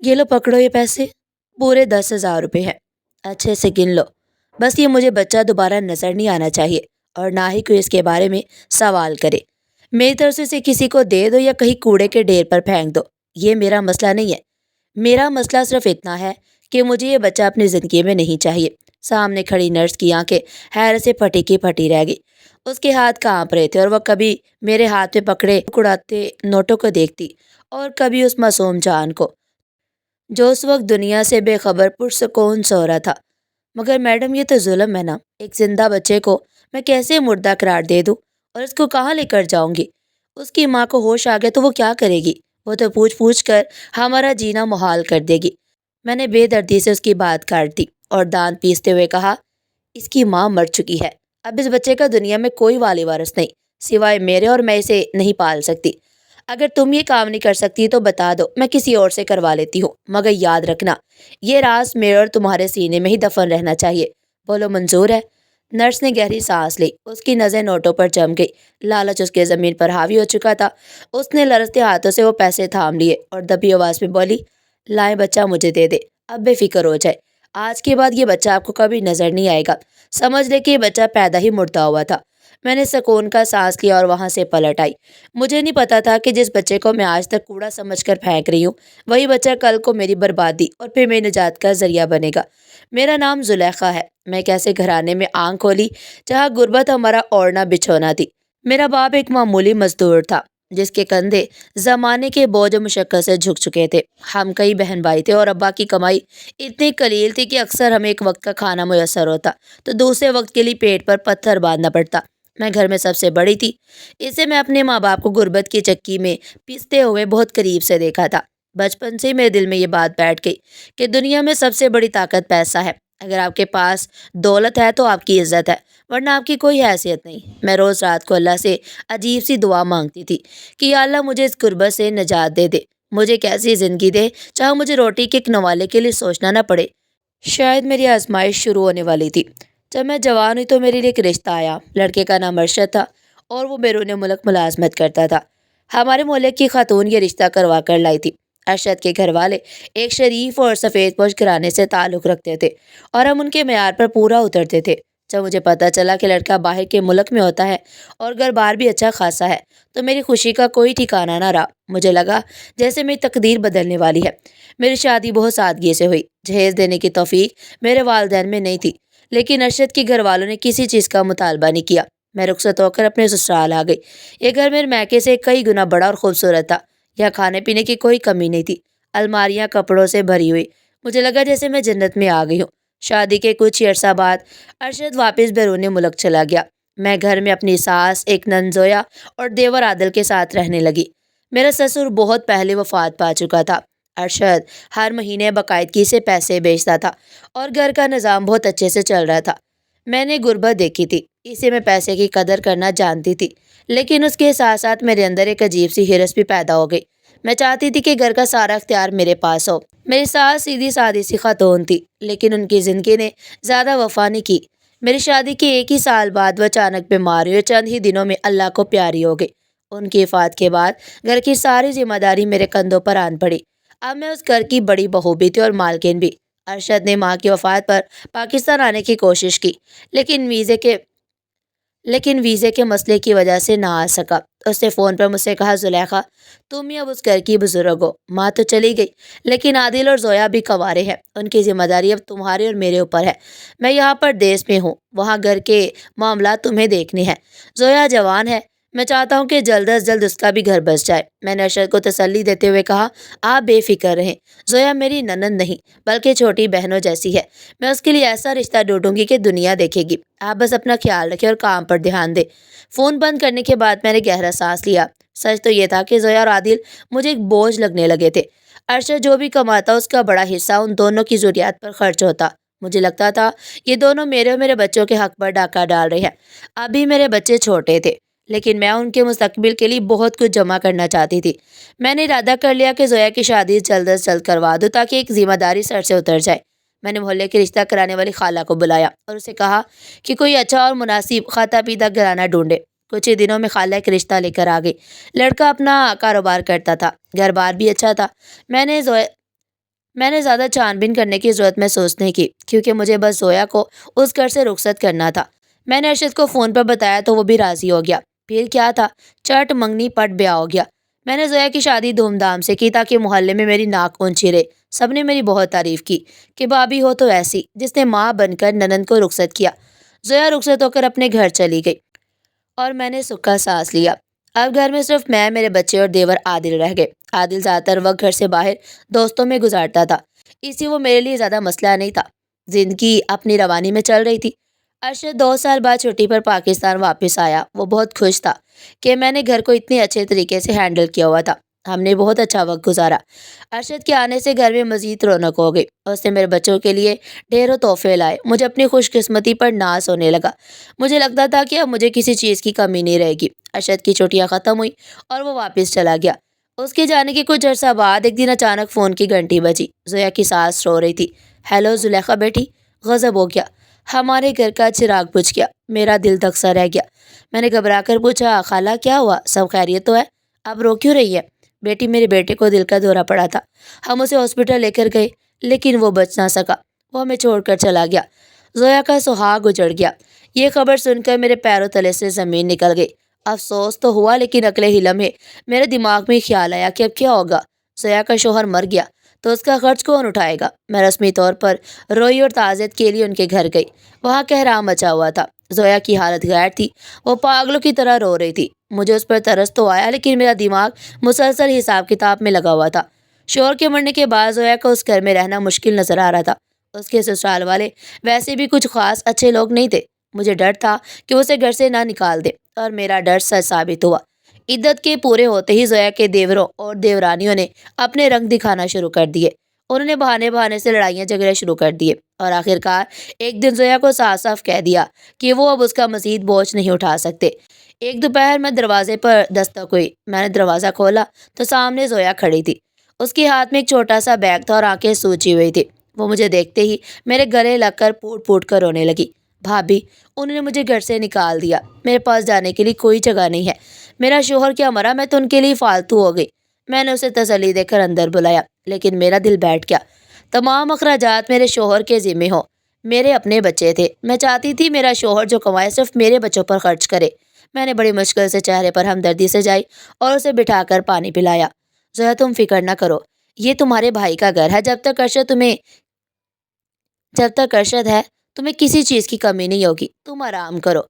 یہ لو پکڑو یہ پیسے، پورے 10,000 روپے ہیں، اچھے سے گن لو۔ بس یہ مجھے بچہ دوبارہ نظر نہیں آنا چاہیے اور نہ ہی کوئی اس کے بارے میں سوال کرے۔ میری طرف سے اسے کسی کو دے دو یا کہیں کوڑے کے ڈھیر پر پھینک دو، یہ میرا مسئلہ نہیں ہے۔ میرا مسئلہ صرف اتنا ہے کہ مجھے یہ بچہ اپنی زندگی میں نہیں چاہیے۔ سامنے کھڑی نرس کی آنکھیں حیرت سے پھٹی کی پھٹی رہ گئی۔ اس کے ہاتھ کانپ رہے تھے اور وہ کبھی میرے ہاتھ میں پکڑے اڑاتے نوٹوں کو دیکھتی اور کبھی اس معصوم جان کو جو اس وقت دنیا سے بے خبر پرسکون سو رہا تھا۔ مگر میڈم یہ تو ظلم ہے نا، ایک زندہ بچے کو میں کیسے مردہ قرار دے دوں اور اس کو کہاں لے کر جاؤں گی؟ اس کی ماں کو ہوش آ گئے تو وہ کیا کرے گی؟ وہ تو پوچھ پوچھ کر ہمارا جینا محال کر دے گی۔ میں نے بے دردی سے اس کی بات کاٹ دی اور دانت پیستے ہوئے کہا، اس کی ماں مر چکی ہے، اب اس بچے کا دنیا میں کوئی والی وارث نہیں سوائے میرے، اور میں اسے نہیں پال سکتی۔ اگر تم یہ کام نہیں کر سکتی تو بتا دو، میں کسی اور سے کروا لیتی ہوں، مگر یاد رکھنا یہ راز میرے اور تمہارے سینے میں ہی دفن رہنا چاہیے۔ بولو منظور ہے؟ نرس نے گہری سانس لی، اس کی نظر نوٹوں پر جم گئی۔ لالچ اس کے زمین پر حاوی ہو چکا تھا۔ اس نے لرزتے ہاتھوں سے وہ پیسے تھام لیے اور دبی آواز میں بولی، لائیں بچہ مجھے دے دے، اب بے فکر ہو جائے، آج کے بعد یہ بچہ آپ کو کبھی نظر نہیں آئے گا، سمجھ لے کہ یہ بچہ پیدا ہی مردہ ہوا تھا۔ میں نے سکون کا سانس لیا اور وہاں سے پلٹ آئی۔ مجھے نہیں پتا تھا کہ جس بچے کو میں آج تک کوڑا سمجھ کر پھینک رہی ہوں، وہی بچہ کل کو میری بربادی اور پھر میری نجات کا ذریعہ بنے گا۔ میرا نام زلیخا ہے۔ میں ایک ایسے گھرانے میں آنکھ کھولی جہاں غربت ہمارا اوڑھنا بچھونا تھی۔ میرا باپ ایک معمولی مزدور تھا جس کے کندھے زمانے کے بوجھ و مشقت سے جھک چکے تھے۔ ہم کئی بہن بھائی تھے اور ابا کی کمائی اتنی قلیل تھی کہ اکثر ہمیں ایک وقت کا کھانا میسر ہوتا تو دوسرے وقت کے لیے پیٹ پر پتھر باندھنا پڑتا۔ میں گھر میں سب سے بڑی تھی، اسے میں اپنے ماں باپ کو غربت کی چکی میں پیستے ہوئے بہت قریب سے دیکھا تھا۔ بچپن سے میرے دل میں یہ بات بیٹھ گئی کہ دنیا میں سب سے بڑی طاقت پیسہ ہے۔ اگر آپ کے پاس دولت ہے تو آپ کی عزت ہے، ورنہ آپ کی کوئی حیثیت نہیں۔ میں روز رات کو اللہ سے عجیب سی دعا مانگتی تھی کہ یا اللہ مجھے اس غربت سے نجات دے دے، مجھے ایک ایسی زندگی دے جہاں مجھے روٹی کے ایک نوالے کے لیے سوچنا نہ پڑے۔ شاید میری آزمائش شروع ہونے والی تھی جب میں جوان ہوئی تو میرے لیے ایک رشتہ آیا۔ لڑکے کا نام ارشد تھا اور وہ بیرون ملک ملازمت کرتا تھا۔ ہمارے محلے کی خاتون یہ رشتہ کروا کر لائی تھی۔ ارشد کے گھر والے ایک شریف اور سفید پوش گھرانے سے تعلق رکھتے تھے اور ہم ان کے معیار پر پورا اترتے تھے۔ جب مجھے پتا چلا کہ لڑکا باہر کے ملک میں ہوتا ہے اور گھر بار بھی اچھا خاصا ہے تو میری خوشی کا کوئی ٹھکانہ نہ رہا۔ مجھے لگا جیسے میری تقدیر بدلنے والی ہے۔ میری شادی بہت سادگی سے ہوئی۔ جہیز دینے کی توفیق میرے والدین میں نہیں تھی، لیکن ارشد کے گھر والوں نے کسی چیز کا مطالبہ نہیں کیا۔ میں رخصت ہو کر اپنے سسرال آ گئی۔ یہ گھر میرے میکے سے کئی گنا بڑا اور خوبصورت تھا۔ یہاں کھانے پینے کی کوئی کمی نہیں تھی، الماریاں کپڑوں سے بھری ہوئی۔ مجھے لگا جیسے میں جنت میں آ گئی ہوں۔ شادی کے کچھ ہی عرصہ بعد ارشد واپس بیرون ملک چلا گیا۔ میں گھر میں اپنی ساس، ایک نند زویا اور دیور عادل کے ساتھ رہنے لگی۔ میرا سسر بہت پہلے وفات پا چکا تھا۔ ارشد ہر مہینے باقاعدگی سے پیسے بیچتا تھا اور گھر کا نظام بہت اچھے سے چل رہا تھا۔ میں نے غربت دیکھی تھی، اسے میں پیسے کی قدر کرنا جانتی تھی، لیکن اس کے ساتھ ساتھ میرے اندر ایک عجیب سی ہرس بھی پیدا ہو گئی۔ میں چاہتی تھی کہ گھر کا سارا اختیار میرے پاس ہو۔ میری ساس سیدھی سادی سی خاتون تھی، لیکن ان کی زندگی نے زیادہ وفا نہیں کی۔ میری شادی کے ایک ہی سال بعد وہ اچانک بیمار ہوئی اور چند ہی دنوں میں اللہ کو پیاری ہو گئی۔ ان کی وفات کے بعد گھر کی ساری ذمہ داری میرے کندھوں پر آن پڑی۔ اب میں اس گھر کی بڑی بہو بھی تھی اور مالکن بھی۔ ارشد نے ماں کی وفات پر پاکستان آنے کی کوشش کی، لیکن ویزے کے مسئلے کی وجہ سے نہ آ سکا۔ اس نے فون پر مجھ سے کہا، زلیخا تم ہی اب اس گھر کی بزرگ ہو۔ ماں تو چلی گئی، لیکن عادل اور زویا بھی کنوارے ہیں، ان کی ذمہ داری اب تمہارے اور میرے اوپر ہے۔ میں یہاں پر دیس میں ہوں، وہاں گھر کے معاملات تمہیں دیکھنے ہیں۔ زویا جوان ہے، میں چاہتا ہوں کہ جلد از جلد اس کا بھی گھر بس جائے۔ میں نے ارشد کو تسلی دیتے ہوئے کہا، آپ بے فکر رہیں، زویا میری ننند نہیں بلکہ چھوٹی بہنوں جیسی ہے۔ میں اس کے لیے ایسا رشتہ ڈھونڈوں گی کہ دنیا دیکھے گی۔ آپ بس اپنا خیال رکھیں اور کام پر دھیان دیں۔ فون بند کرنے کے بعد میں نے گہرا سانس لیا۔ سچ تو یہ تھا کہ زویا اور عادل مجھے ایک بوجھ لگنے لگے تھے۔ ارشد جو بھی کماتا اس کا بڑا حصہ ان دونوں کی ضروریات پر خرچ ہوتا۔ مجھے لگتا تھا یہ دونوں میرے اور میرے بچوں کے حق پر ڈاکہ ڈال رہے ہیں۔ ابھی میرے بچے چھوٹے تھے، لیکن میں ان کے مستقبل کے لیے بہت کچھ جمع کرنا چاہتی تھی۔ میں نے ارادہ کر لیا کہ زویا کی شادی جلد از جلد کروا دوں تاکہ ایک ذمہ داری سر سے اتر جائے۔ میں نے محلے کے رشتہ کرانے والی خالہ کو بلایا اور اسے کہا کہ کوئی اچھا اور مناسب خطہ پیدہ گھرانہ ڈھونڈے۔ کچھ ہی دنوں میں خالہ ایک رشتہ لے کر آ گئی۔ لڑکا اپنا کاروبار کرتا تھا، گھر بار بھی اچھا تھا۔ میں نے میں نے زیادہ چھان بین کرنے کی ضرورت محسوس نہیں کی کیونکہ مجھے بس زویا کو اس گھر سے رخصت کرنا تھا۔ میں نے ارشد کو فون پر بتایا تو وہ بھی راضی ہو گیا۔ پھر کیا تھا، چٹ منگنی پٹ بیاہ ہو گیا۔ میں نے زویا کی شادی دھوم دھام سے کی تاکہ محلے میں میری ناک اونچی رہے۔ سب نے میری بہت تعریف کی کہ بھابھی ہو تو ایسی جس نے ماں بن کر ننند کو رخصت کیا۔ زویا رخصت ہو کر اپنے گھر چلی گئی اور میں نے سکھا سانس لیا۔ اب گھر میں صرف میں، میرے بچے اور دیور عادل رہ گئے۔ عادل زیادہ تر وقت گھر سے باہر دوستوں میں گزارتا تھا، اس لیے وہ میرے لیے زیادہ مسئلہ نہیں تھا۔ زندگی اپنی روانی میں چل رہی تھی۔ ارشد 2 سال بعد چھٹی پر پاکستان واپس آیا۔ وہ بہت خوش تھا کہ میں نے گھر کو اتنے اچھے طریقے سے ہینڈل کیا ہوا تھا۔ ہم نے بہت اچھا وقت گزارا۔ ارشد کے آنے سے گھر میں مزید رونق ہو گئی اور اس نے میرے بچوں کے لیے ڈھیروں تحفے لائے۔ مجھے اپنی خوش قسمتی پر ناز ہونے لگا۔ مجھے لگتا تھا کہ اب مجھے کسی چیز کی کمی نہیں رہے گی۔ ارشد کی چھٹیاں ختم ہوئی اور وہ واپس چلا گیا۔ اس کے جانے کے کچھ عرصہ بعد ایک دن اچانک فون کی گھنٹی بجی۔ زویا کی ساس رو رہی تھی۔ ہیلو زلیخا بیٹی۔ غضب ہو گیا۔ ہمارے گھر کا چراغ بجھ گیا۔ میرا دل دھک سا رہ گیا۔ میں نے گھبرا کر پوچھا، خالہ کیا ہوا؟ سب خیریت تو ہے؟ اب رو کیوں رہی ہے؟ بیٹی، میرے بیٹے کو دل کا دورہ پڑا تھا۔ ہم اسے ہاسپٹل لے کر گئے لیکن وہ بچ نہ سکا۔ وہ ہمیں چھوڑ کر چلا گیا۔ زویا کا سہاگ اجڑ گیا۔ یہ خبر سن کر میرے پیروں تلے سے زمین نکل گئی۔ افسوس تو ہوا لیکن اگلے ہی لمحے میرے دماغ میں خیال آیا کہ اب کیا ہوگا؟ زویا کا شوہر مر گیا تو اس کا خرچ کون اٹھائے گا؟ میں رسمی طور پر روئی اور تعزیت کے لیے ان کے گھر گئی۔ وہاں قہرام مچا ہوا تھا۔ زویا کی حالت غیر تھی۔ وہ پاگلوں کی طرح رو رہی تھی۔ مجھے اس پر ترس تو آیا لیکن میرا دماغ مسلسل حساب کتاب میں لگا ہوا تھا۔ شوہر کے مرنے کے بعد زویا کو اس گھر میں رہنا مشکل نظر آ رہا تھا۔ اس کے سسرال والے ویسے بھی کچھ خاص اچھے لوگ نہیں تھے۔ مجھے ڈر تھا کہ اسے گھر سے نہ نکال دے اور میرا ڈر سچ ثابت ہوا۔ عدت کے پورے ہوتے ہی زویا کے دیوروں اور دیورانیوں نے اپنے رنگ دکھانا شروع کر دیے۔ انہوں نے بہانے بہانے سے لڑائیاں جھگڑے شروع کر دیے اور آخرکار ایک دن زویا کو صاف صاف کہہ دیا کہ وہ اب اس کا مزید بوجھ نہیں اٹھا سکتے۔ ایک دوپہر میں دروازے پر دستک ہوئی۔ میں نے دروازہ کھولا تو سامنے زویا کھڑی تھی۔ اس کے ہاتھ میں ایک چھوٹا سا بیگ تھا اور آنکھیں سوجی ہوئی تھی۔ وہ مجھے دیکھتے ہی میرے گلے لگ کر پھوٹ پھوٹ کر رونے لگی۔ بھابھی، انہوں نے مجھے گھر سے نکال دیا۔ میرے پاس جانے کے لیے کوئی جگہ نہیں ہے۔ میرا شوہر کیا مرا، میں تو ان کے لیے فالتو ہو گئی۔ میں نے اسے تسلی دے کر اندر بلایا لیکن میرا دل بیٹھ گیا۔ تمام اخراجات میرے شوہر کے ذمہ ہوں۔ میرے اپنے بچے تھے۔ میں چاہتی تھی میرا شوہر جو کمائے صرف میرے بچوں پر خرچ کرے۔ میں نے بڑی مشکل سے چہرے پر ہمدردی سے جائی اور اسے بٹھا کر پانی پلایا۔ زویا، تم فکر نہ کرو، یہ تمہارے بھائی کا گھر ہے۔ جب تک ارشد ہے تمہیں کسی چیز کی کمی نہیں ہوگی۔ تم آرام کرو۔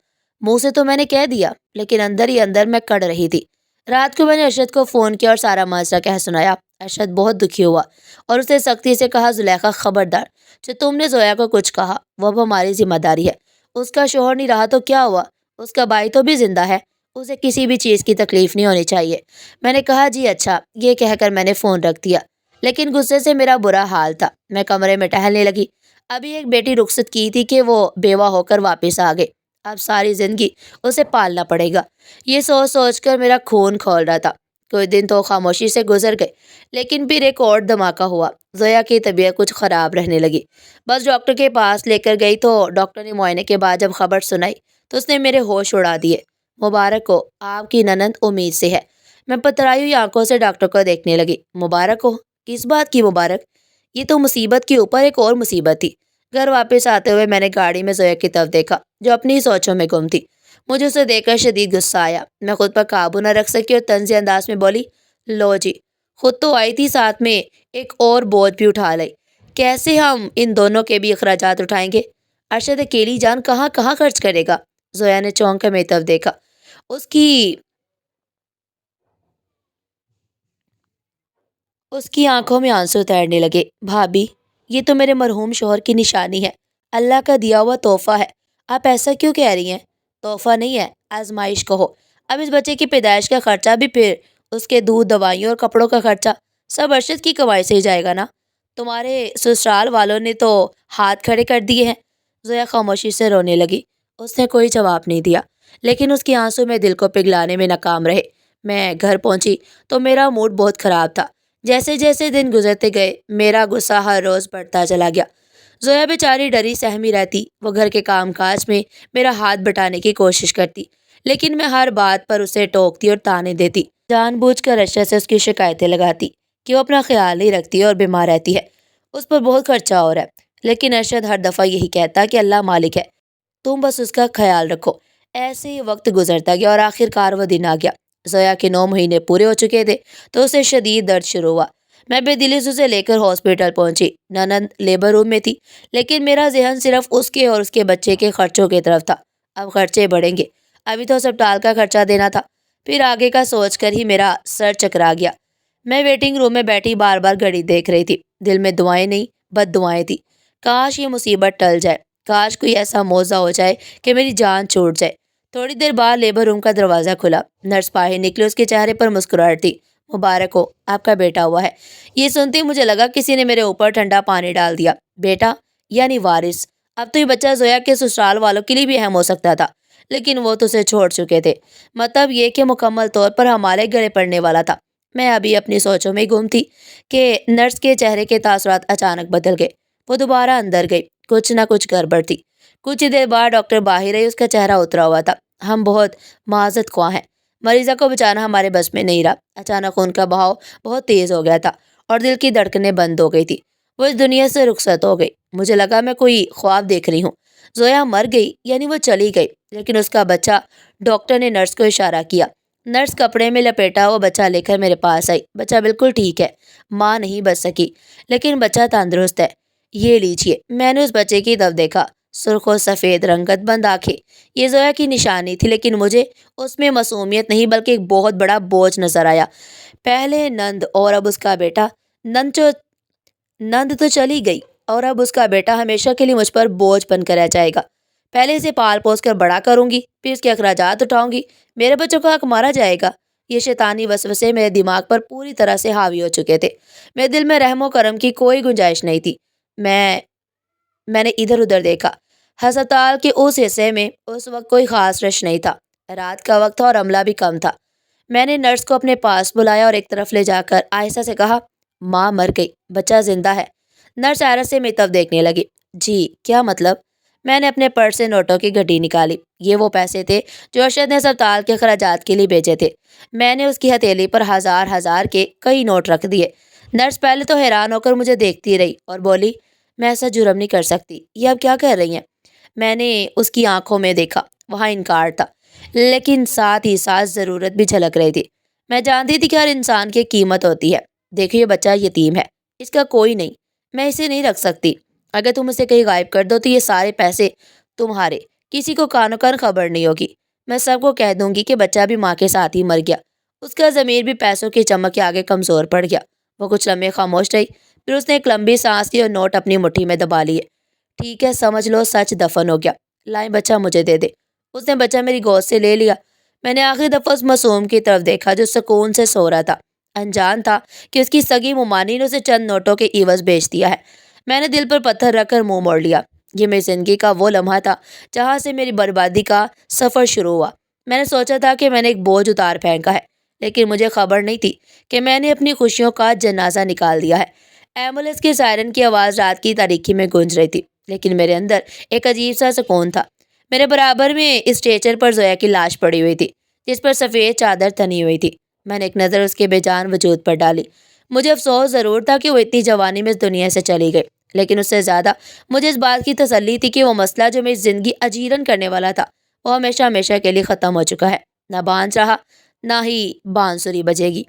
منہ سے تو میں نے کہہ دیا لیکن اندر ہی اندر میں کڑ رہی تھی۔ رات کو میں نے ارشد کو فون کیا اور سارا ماجرا کہہ سنایا۔ ارشد بہت دکھی ہوا اور اسے سختی سے کہا، زلیخا خبردار، جو تم نے زویا کو کچھ کہا وہ اب ہماری ذمہ داری ہے۔ اس کا شوہر نہیں رہا تو کیا ہوا؟ اس کا بھائی تو بھی زندہ ہے۔ اسے کسی بھی چیز کی تکلیف نہیں ہونی چاہیے۔ میں نے کہا، جی اچھا۔ یہ کہہ کر میں نے فون رکھ دیا لیکن غصے سے میرا برا حال تھا۔ میں کمرے میں ٹہلنے لگی۔ ابھی ایک بیٹی رخصت کی تھی کہ وہ بیوہ ہو کر واپس آ گئے۔ اب ساری زندگی اسے پالنا پڑے گا۔ یہ سوچ سوچ کر میرا خون کھول رہا تھا۔ کوئی دن تو خاموشی سے گزر گئے لیکن پھر ایک اور دھماکہ ہوا۔ زویا کی طبیعت کچھ خراب رہنے لگی۔ بس ڈاکٹر کے پاس لے کر گئی تو ڈاکٹر نے معائنے کے بعد جب خبر سنائی تو اس نے میرے ہوش اڑا دیے۔ مبارک ہو، آپ کی ننند امید سے ہے۔ میں پترائی ہوئی آنکھوں سے ڈاکٹر کو دیکھنے لگی۔ مبارک ہو؟ کس بات کی مبارک؟ یہ تو مصیبت کے اوپر ایک اور مصیبت تھی۔ گھر واپس آتے ہوئے میں نے گاڑی میں زویا کی طرف دیکھا جو اپنی سوچوں میں گم تھی۔ مجھے اسے دیکھ کر شدید غصہ آیا۔ میں خود پر قابو نہ رکھ سکی اور طنزی انداز میں بولی، لو جی، خود تو آئی تھی، ساتھ میں ایک اور بوجھ بھی اٹھا لائی۔ کیسے ہم ان دونوں کے بھی اخراجات اٹھائیں گے؟ ارشد اکیلی جان کہاں کہاں خرچ کرے گا؟ زویا نے چونک کر میری طرف دیکھا۔ اس کی آنکھوں میں آنسو تیرنے لگے۔ بھابھی، یہ تو میرے مرحوم شوہر کی نشانی ہے، اللہ کا دیا ہوا تحفہ ہے۔ آپ ایسا کیوں کہہ رہی ہیں؟ تحفہ نہیں ہے، آزمائش کہو۔ اب اس بچے کی پیدائش کا خرچہ بھی، پھر اس کے دودھ، دوائیوں اور کپڑوں کا خرچہ سب ارشد کی کمائی سے ہی جائے گا نا؟ تمہارے سسرال والوں نے تو ہاتھ کھڑے کر دیے ہیں۔ زویا خاموشی سے رونے لگی۔ اس نے کوئی جواب نہیں دیا لیکن اس کی آنسو میں دل کو پگھلانے میں ناکام رہے۔ میں گھر پہنچی تو میرا موڈ بہت خراب تھا۔ جیسے جیسے دن گزرتے گئے میرا غصہ ہر روز بڑھتا چلا گیا۔ زویا بیچاری ڈری سہمی رہتی۔ وہ گھر کے کام کاج میں میرا ہاتھ بٹانے کی کوشش کرتی لیکن میں ہر بات پر اسے ٹوکتی اور تانے دیتی۔ جان بوجھ کر ارشد سے اس کی شکایتیں لگاتی کہ وہ اپنا خیال نہیں رکھتی اور بیمار رہتی ہے۔ اس پر بہت خرچہ ہو رہا ہے، لیکن ارشد ہر دفعہ یہی کہتا کہ اللہ مالک ہے، تم بس اس کا خیال رکھو۔ ایسے ہی وقت گزرتا گیا اور آخر کار وہ دن آ گیا۔ زویا کے 9 مہینے پورے ہو چکے تھے تو اسے شدید درد شروع ہوا۔ میں بے دلی سے اسے لے کر ہاسپٹل پہنچی۔ ننند لیبر روم میں تھی، لیکن میرا ذہن صرف اس کے اور اس کے بچے کے خرچوں کی طرف تھا۔ اب خرچے بڑھیں گے، ابھی تو اسپتال کا خرچہ دینا تھا، پھر آگے کا سوچ کر ہی میرا سر چکرا گیا۔ میں ویٹنگ روم میں بیٹھی بار بار گھڑی دیکھ رہی تھی، دل میں دعائیں نہیں بد دعائیں تھی۔ کاش یہ مصیبت ٹل جائے، کاش کوئی ایسا معجزہ ہو جائے کہ میری جان چھوٹ جائے۔ تھوڑی دیر بعد لیبر روم کا دروازہ کھلا، نرس باہر نکلی، اس کے چہرے پر مسکراہٹ تھی۔ مبارک ہو، آپ کا بیٹا ہوا ہے۔ یہ سنتے ہی مجھے لگا کسی نے میرے اوپر ٹھنڈا پانی ڈال دیا۔ بیٹا یعنی وارث؟ اب تو یہ بچہ زویا کے سسرال والوں کے لیے بھی اہم ہو سکتا تھا، لیکن وہ تو اسے چھوڑ چکے تھے، مطلب یہ کہ مکمل طور پر ہمارے گلے پڑنے والا تھا۔ میں ابھی اپنی سوچوں میں گم تھی کہ نرس کے چہرے کے تاثرات اچانک بدل گئے۔ وہ دوبارہ اندر گئی، کچھ نہ کچھ گڑبڑ تھی۔ کچھ دیر بعد ڈاکٹر باہر آئی، اس کا چہرہ اترا ہوا تھا۔ ہم بہت معذرت خواہ ہیں، مریضہ کو بچانا ہمارے بس میں نہیں رہا۔ اچانک خون کا بہاؤ بہت تیز ہو گیا تھا اور دل کی دھڑکنیں بند ہو گئی تھی۔ وہ اس دنیا سے رخصت ہو گئی۔ مجھے لگا میں کوئی خواب دیکھ رہی ہوں۔ زویا مر گئی یعنی وہ چلی گئی، لیکن اس کا بچہ؟ ڈاکٹر نے نرس کو اشارہ کیا۔ نرس کپڑے میں لپیٹا وہ بچہ لے کر میرے پاس آئی۔ بچہ بالکل ٹھیک ہے، ماں نہیں بچ سکی، لیکن بچہ تندرست ہے۔ یہ لیجیے۔ میں نے اس بچے کی طرف دیکھا، سرخ و سفید رنگت بند آنکھیں۔ یہ زویا کی نشانی تھی، لیکن مجھے اس میں معصومیت نہیں بلکہ ایک بہت بڑا بوجھ نظر آیا۔ پہلے نند اور اب اس کا بیٹا۔ نند تو چلی گئی اور اب اس کا بیٹا ہمیشہ کے لیے مجھ پر بوجھ بن کر رہ جائے گا۔ پہلے اسے پال پوس کر بڑا کروں گی، پھر اس کے اخراجات اٹھاؤں گی، میرے بچوں کا حق مارا جائے گا۔ یہ شیطانی وسوسے میرے دماغ پر پوری طرح سے حاوی ہو چکے تھے۔ میرے دل میں رحم و کرم کی کوئی گنجائش نہیں تھی۔ میں نے ادھر ادھر دیکھا۔ ہسپتال کے اس حصے میں اس وقت کوئی خاص رش نہیں تھا، رات کا وقت تھا اور عملہ بھی کم تھا۔ میں نے نرس کو اپنے پاس بلایا اور ایک طرف لے جا کر آہستہ سے کہا، ماں مر گئی، بچہ زندہ ہے۔ نرس حیرت سے میری طرف دیکھنے لگی۔ جی کیا مطلب؟ میں نے اپنے پرس سے نوٹوں کی گڈی نکالی۔ یہ وہ پیسے تھے جو ارشد نے اسپتال کے اخراجات کے لیے بھیجے تھے۔ میں نے اس کی ہتھیلی پر ہزار ہزار کے کئی نوٹ رکھ دیے۔ نرس پہلے تو حیران ہو کر مجھے دیکھتی رہی اور بولی، میں ایسا جرم نہیں کر سکتی، یہ آپ کیا کہہ رہی ہیں؟ میں نے اس کی آنکھوں میں دیکھا، وہاں انکار تھا، لیکن ساتھ ہی ساتھ ضرورت بھی جھلک رہی تھی۔ میں جانتی تھی کہ ہر انسان کی قیمت ہوتی ہے۔ دیکھو یہ بچہ یتیم ہے، اس کا کوئی نہیں، میں اسے نہیں رکھ سکتی۔ اگر تم اسے کہیں غائب کر دو تو یہ سارے پیسے تمہارے، کسی کو کانوں کان خبر نہیں ہوگی۔ میں سب کو کہہ دوں گی کہ بچہ بھی ماں کے ساتھ ہی مر گیا۔ اس کا ضمیر بھی پیسوں کی چمک کے آگے کمزور پڑ گیا۔ وہ کچھ لمحے خاموش رہی، پھر اس نے ایک لمبی سانس لی اور نوٹ اپنی مٹھی میں دبا لیے۔ ٹھیک ہے، سمجھ لو سچ دفن ہو گیا، لائیں بچہ مجھے دے دے۔ اس نے بچہ میری گود سے لے لیا۔ میں نے آخری دفعہ اس معصوم کی طرف دیکھا جو سکون سے سو رہا تھا، انجان تھا کہ اس کی سگی ممانی نے اسے چند نوٹوں کے عوض بیچ دیا ہے۔ میں نے دل پر پتھر رکھ کر منہ موڑ لیا۔ یہ میری زندگی کا وہ لمحہ تھا جہاں سے میری بربادی کا سفر شروع ہوا۔ میں نے سوچا تھا کہ میں نے ایک بوجھ اتار پھینکا ہے، لیکن مجھے خبر نہیں تھی کہ میں نے اپنی خوشیوں کا جنازہ نکال دیا ہے۔ ایمبولینس کے سائرن کی آواز رات کی تاریکی میں گونج رہی تھی، لیکن میرے اندر ایک عجیب سا سکون تھا۔ میرے برابر میں اسٹریچر پر زویا کی لاش پڑی ہوئی تھی، جس پر سفید چادر تنی ہوئی تھی۔ میں نے ایک نظر اس کے بے جان وجود پر ڈالی۔ مجھے افسوس ضرور تھا کہ وہ اتنی جوانی میں اس دنیا سے چلی گئی، لیکن اس سے زیادہ مجھے اس بات کی تسلی تھی کہ وہ مسئلہ جو میری زندگی اجیرن کرنے والا تھا وہ ہمیشہ ہمیشہ کے لیے ختم ہو چکا ہے۔ نہ بانس رہا، نہ ہی بانسری بجے گی۔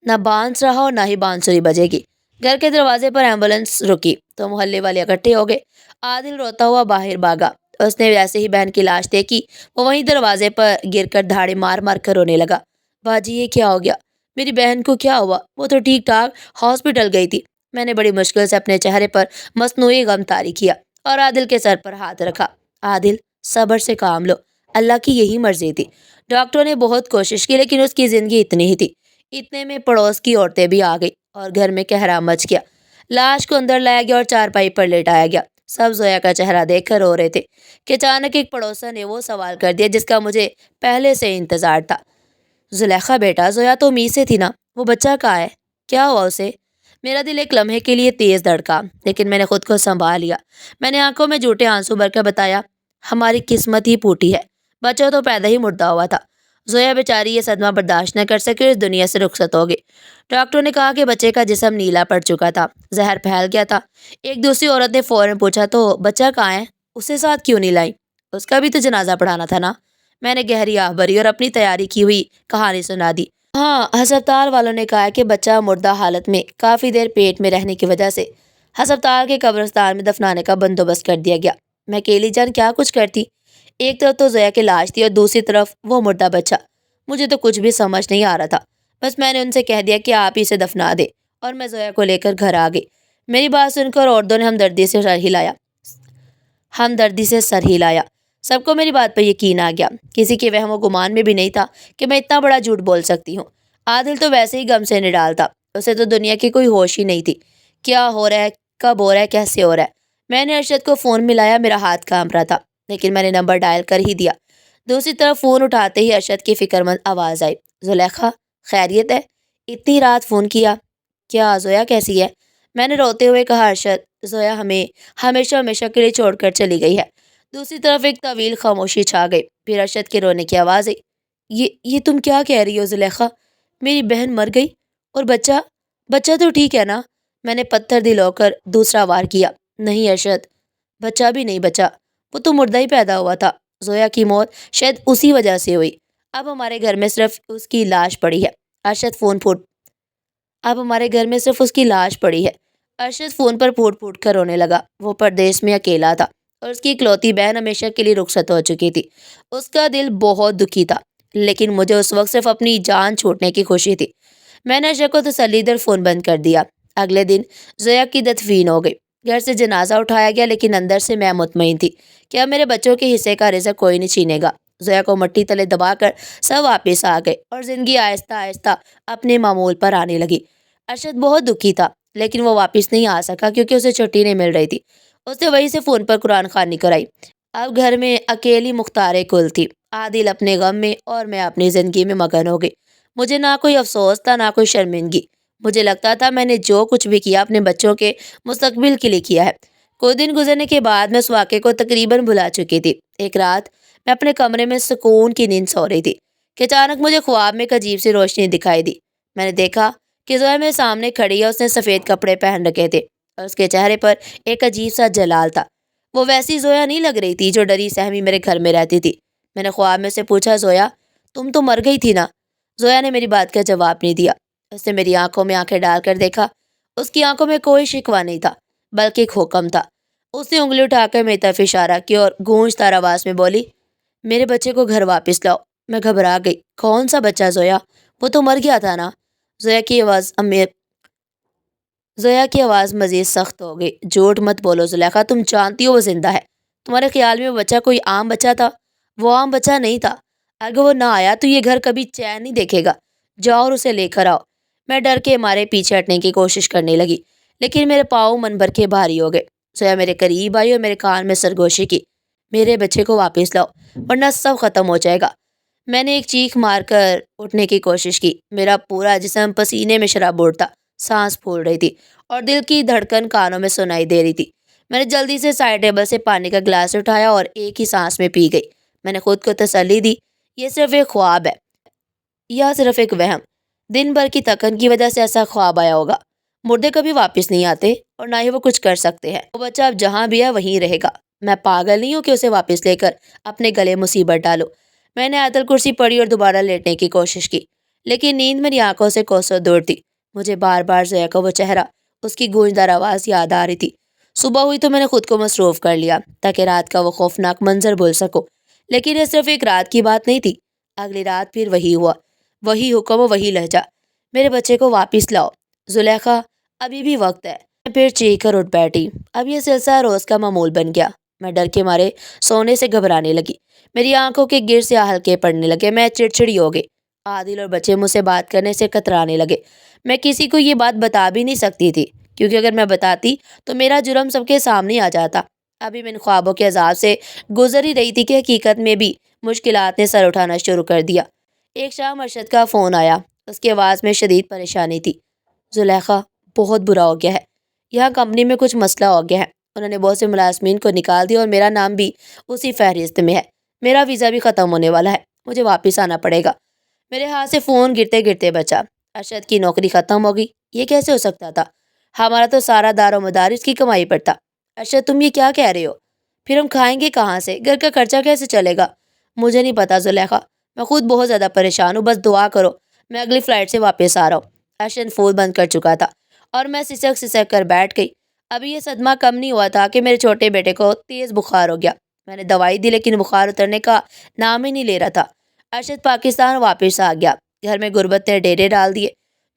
نہ بانس رہا اور نہ ہی بانسری بجے گی۔ گھر کے دروازے پر ایمبولینس رکی تو محلے والے اکٹھے ہو گئے۔ عادل روتا ہوا باہر بھاگا۔ اس نے جیسے ہی بہن کی لاش دیکھی وہ وہیں دروازے پر گر کر دھاڑے مار مار کر رونے لگا۔ باجی یہ کیا ہو گیا؟ میری بہن کو کیا ہوا؟ وہ تو ٹھیک ٹھاک ہاسپٹل گئی تھی۔ میں نے بڑی مشکل سے اپنے چہرے پر مصنوعی غم طاری کیا اور عادل کے سر پر ہاتھ رکھا۔ عادل صبر سے کام لو، اللہ کی یہی مرضی تھی۔ ڈاکٹر نے بہت کوشش کی لیکن اس کی زندگی اتنی ہی تھی۔ اتنے میں پڑوس کی عورتیں بھی آ گئی اور گھر میں قہرام مچ گیا۔ لاش کو اندر لایا گیا اور چارپائی پر لیٹایا گیا۔ سب زویا کا چہرہ دیکھ کر رو رہے تھے کہ اچانک ایک پڑوسن نے وہ سوال کر دیا جس کا مجھے پہلے سے انتظار تھا۔ زلیخا بیٹا، زویا تو امید سے تھی نا، وہ بچہ کہاں ہے؟ کیا ہوا اسے؟ میرا دل ایک لمحے کے لیے تیز دھڑکا، لیکن میں نے خود کو سنبھال لیا۔ میں نے آنکھوں میں جھوٹے آنسو بھر کر بتایا، ہماری قسمت ہی پھوٹی ہے، بچہ تو پیدا ہی مردہ ہوا تھا۔ زویا بیچاری یہ صدمہ برداشت نہ کر سکی اور اس دنیا سے رخصت ہو گئی۔ ڈاکٹروں نے کہا کہ بچے کا جسم نیلا پڑ چکا تھا، زہر پھیل گیا تھا۔ ایک دوسری عورت نے فوراً پوچھا تو بچہ کہاں ہے؟ اسے ساتھ کیوں نہیں لائی؟ اس کا بھی تو جنازہ پڑھانا تھا نا۔ میں نے گہری آہ بھری اور اپنی تیاری کی ہوئی کہانی سنا دی۔ ہاں، ہسپتال والوں نے کہا کہ بچہ مردہ حالت میں کافی دیر پیٹ میں رہنے کی وجہ سے ہسپتال کے قبرستان میں دفنانے کا بندوبست کر دیا گیا۔ میں اکیلی جان کیا کچھ کرتی؟ ایک طرف تو زویا کی لاش تھی اور دوسری طرف وہ مردہ بچہ۔ مجھے تو کچھ بھی سمجھ نہیں آ رہا تھا۔ بس میں نے ان سے کہہ دیا کہ آپ ہی اسے دفنا دے اور میں زویا کو لے کر گھر آ گئی۔ میری بات سن کر عورتوں نے ہمدردی سے سر ہلایا۔ سب کو میری بات پر یقین آ گیا۔ کسی کے وہم و گمان میں بھی نہیں تھا کہ میں اتنا بڑا جھوٹ بول سکتی ہوں۔ عادل تو ویسے ہی غم سے نڈال تھا، اسے تو دنیا کی کوئی ہوش ہی نہیں تھی۔ کیا ہو رہا ہے، کب ہو رہا ہے، کیسے ہو رہا ہے؟ میں نے ارشد کو فون ملایا، میرا ہاتھ کانپ رہا تھا لیکن میں نے نمبر ڈائل کر ہی دیا۔ دوسری طرف فون اٹھاتے ہی ارشد کی فکر مند آواز آئی، زلیخا خیریت ہے؟ اتنی رات فون کیا؟ کیا زویا کیسی ہے؟ میں نے روتے ہوئے کہا، ارشد زویا ہمیں ہمیشہ ہمیشہ کے لیے چھوڑ کر چلی گئی ہے۔ دوسری طرف ایک طویل خاموشی چھا گئی، پھر ارشد کے رونے کی آواز آئی، یہ تم کیا کہہ رہی ہو زلیخا؟ میری بہن مر گئی اور بچہ تو ٹھیک ہے نا؟ میں نے پتھر دل ہو کر دوسرا وار کیا، نہیں ارشد، بچہ بھی نہیں بچا، وہ تو مردہ ہی پیدا ہوا تھا۔ زویا کی موت شاید اسی وجہ سے ہوئی۔ اب ہمارے گھر میں صرف اس کی لاش پڑی ہے۔ ارشد فون پر پھوٹ پھوٹ کر رونے لگا۔ وہ پردیس میں اکیلا تھا اور اس کی اکلوتی بہن ہمیشہ کے لیے رخصت ہو چکی تھی۔ اس کا دل بہت دکھی تھا، لیکن مجھے اس وقت صرف اپنی جان چھوٹنے کی خوشی تھی۔ میں نے ارشد کو تسلی در فون بند کر دیا۔ اگلے دن زویا کی تدفین ہو گئی۔ گھر سے جنازہ اٹھایا گیا، لیکن اندر سے میں مطمئن تھی کہ اب میرے بچوں کے حصے کا رزق کوئی نہیں چھینے گا۔ زویا کو مٹی تلے دبا کر سب واپس آ گئے اور زندگی آہستہ آہستہ اپنے معمول پر آنے لگی۔ ارشد بہت دکھی تھا، لیکن وہ واپس نہیں آ سکا کیونکہ اسے چھٹی نہیں مل رہی تھی۔ اس نے وہیں سے فون پر قرآن خوانی کرائی۔ اب گھر میں اکیلی مختار کل تھی، عادل اپنے غم میں اور میں اپنی زندگی میں مگن ہو گئی۔ مجھے نہ کوئی افسوس تھا، نہ کوئی شرمندگی۔ مجھے لگتا تھا میں نے جو کچھ بھی کیا اپنے بچوں کے مستقبل کے لیے کیا ہے۔ کچھ دن گزرنے کے بعد میں اس واقعے کو تقریباً بھلا چکی تھی۔ ایک رات میں اپنے کمرے میں سکون کی نیند سو رہی تھی کہ اچانک مجھے خواب میں ایک عجیب سی روشنی دکھائی دی۔ میں نے دیکھا کہ زویا میرے سامنے کھڑی ہے۔ اس نے سفید کپڑے پہن رکھے تھے اور اس کے چہرے پر ایک عجیب سا جلال تھا۔ وہ ویسی زویا نہیں لگ رہی تھی جو ڈری سہمی میرے گھر میں رہتی تھی۔ میں نے خواب میں سے پوچھا، زویا تم تو مر گئی تھی نا؟ زویا نے میری بات کا جواب نہیں دیا۔ اس نے میری آنکھوں میں آنکھیں ڈال کر دیکھا۔ اس کی آنکھوں میں کوئی شکوہ نہیں تھا بلکہ ایک حکم تھا۔ اس نے انگلی اٹھا کر میری طرف اشارہ کیا اور گونج تار آواز میں بولی، میرے بچے کو گھر واپس لاؤ۔ میں گھبرا گئی، کون سا بچہ زویا؟ وہ تو مر گیا تھا نا؟ زویا کی آواز مزید سخت ہو گئی، جھوٹ مت بولو زلیخا، تم جانتی ہو وہ زندہ ہے۔ تمہارے خیال میں وہ بچہ کوئی عام بچہ تھا؟ وہ عام بچہ نہیں تھا۔ اگر وہ نہ آیا تو یہ گھر کبھی چین نہیں دیکھے گا۔ جاؤ اور اسے لے کر آؤ۔ میں ڈر کے مارے پیچھے ہٹنے کی کوشش کرنے لگی، لیکن میرے پاؤں من بھر کے بھاری ہو گئے۔ زویا میرے قریب آئی اور میرے کان میں سرگوشی کی، میرے بچے کو واپس لاؤ ورنہ سب ختم ہو جائے گا۔ میں نے ایک چیخ مار کر اٹھنے کی کوشش کی۔ میرا پورا جسم پسینے میں شرابور تھا، سانس پھول رہی تھی اور دل کی دھڑکن کانوں میں سنائی دے رہی تھی۔ میں نے جلدی سے سائڈ ٹیبل سے پانی کا گلاس اٹھایا اور ایک ہی سانس میں پی گئی۔ میں نے خود کو تسلی دی، یہ صرف ایک خواب ہے یا صرف ایک وہم۔ دن بھر کی تھکن کی وجہ سے ایسا خواب آیا ہوگا۔ مردے کبھی واپس نہیں آتے اور نہ ہی وہ کچھ کر سکتے ہیں۔ وہ بچہ اب جہاں بھی ہے وہیں رہے گا۔ میں پاگل نہیں ہوں کہ اسے واپس لے کر اپنے گلے مصیبت ڈالوں۔ میں نے آیت الکرسی پڑھی اور دوبارہ لیٹنے کی کوشش کی، لیکن نیند میری آنکھوں سے کوسوں دور تھی۔ مجھے بار بار زویا کا وہ چہرہ، اس کی گونجدار آواز یاد آ رہی تھی۔ صبح ہوئی تو میں نے خود کو مصروف کر لیا تاکہ رات کا وہ خوفناک منظر بھول سکوں، لیکن یہ صرف ایک رات کی بات نہیں تھی۔ اگلی رات پھر وہی ہوا، وہی حکم و وہی لہجہ، میرے بچے کو واپس لاؤ زلیخا، ابھی بھی وقت ہے۔ میں پھر چیخ کر اٹھ بیٹھی۔ اب یہ سلسلہ روز کا معمول بن گیا۔ میں ڈر کے مارے سونے سے گھبرانے لگی، میری آنکھوں کے گر سے ہلکے پڑنے لگے، میں چڑچڑی ہو گئی۔ عادل اور بچے مجھ سے بات کرنے سے کترانے لگے۔ میں کسی کو یہ بات بتا بھی نہیں سکتی تھی، کیونکہ اگر میں بتاتی تو میرا جرم سب کے سامنے آ جاتا۔ ابھی میں ان خوابوں کے عذاب سے گزر ہی رہی تھی کہ حقیقت میں بھی مشکلات نے سر اٹھانا شروع کر دیا۔ ایک شام ارشد کا فون آیا، اس کی آواز میں شدید پریشانی تھی۔ زلیخا، بہت برا ہو گیا ہے، یہاں کمپنی میں کچھ مسئلہ ہو گیا ہے، انہوں نے بہت سے ملازمین کو نکال دیا اور میرا نام بھی اسی فہرست میں ہے۔ میرا ویزا بھی ختم ہونے والا ہے، مجھے واپس آنا پڑے گا۔ میرے ہاتھ سے فون گرتے گرتے بچا۔ ارشد کی نوکری ختم ہوگی، یہ کیسے ہو سکتا تھا؟ ہمارا تو سارا دار و مدار اس کی کمائی پر تھا۔ ارشد تم یہ کیا کہہ رہے ہو؟ پھر ہم کھائیں گے کہاں سے؟ گھر کا خرچہ کیسے چلے گا؟ مجھے نہیں پتا زلیخا، میں خود بہت زیادہ پریشان ہوں، بس دعا کرو میں اگلی فلائٹ سے واپس آ رہا ہوں۔ ارشد فون بند کر چکا تھا اور میں سسک سسک کر بیٹھ گئی۔ ابھی یہ صدمہ کم نہیں ہوا تھا کہ میرے چھوٹے بیٹے کو تیز بخار ہو گیا۔ میں نے دوائی دی لیکن بخار اترنے کا نام ہی نہیں لے رہا تھا۔ ارشد پاکستان واپس آ گیا۔ گھر میں غربت نے ڈیرے ڈال دیے۔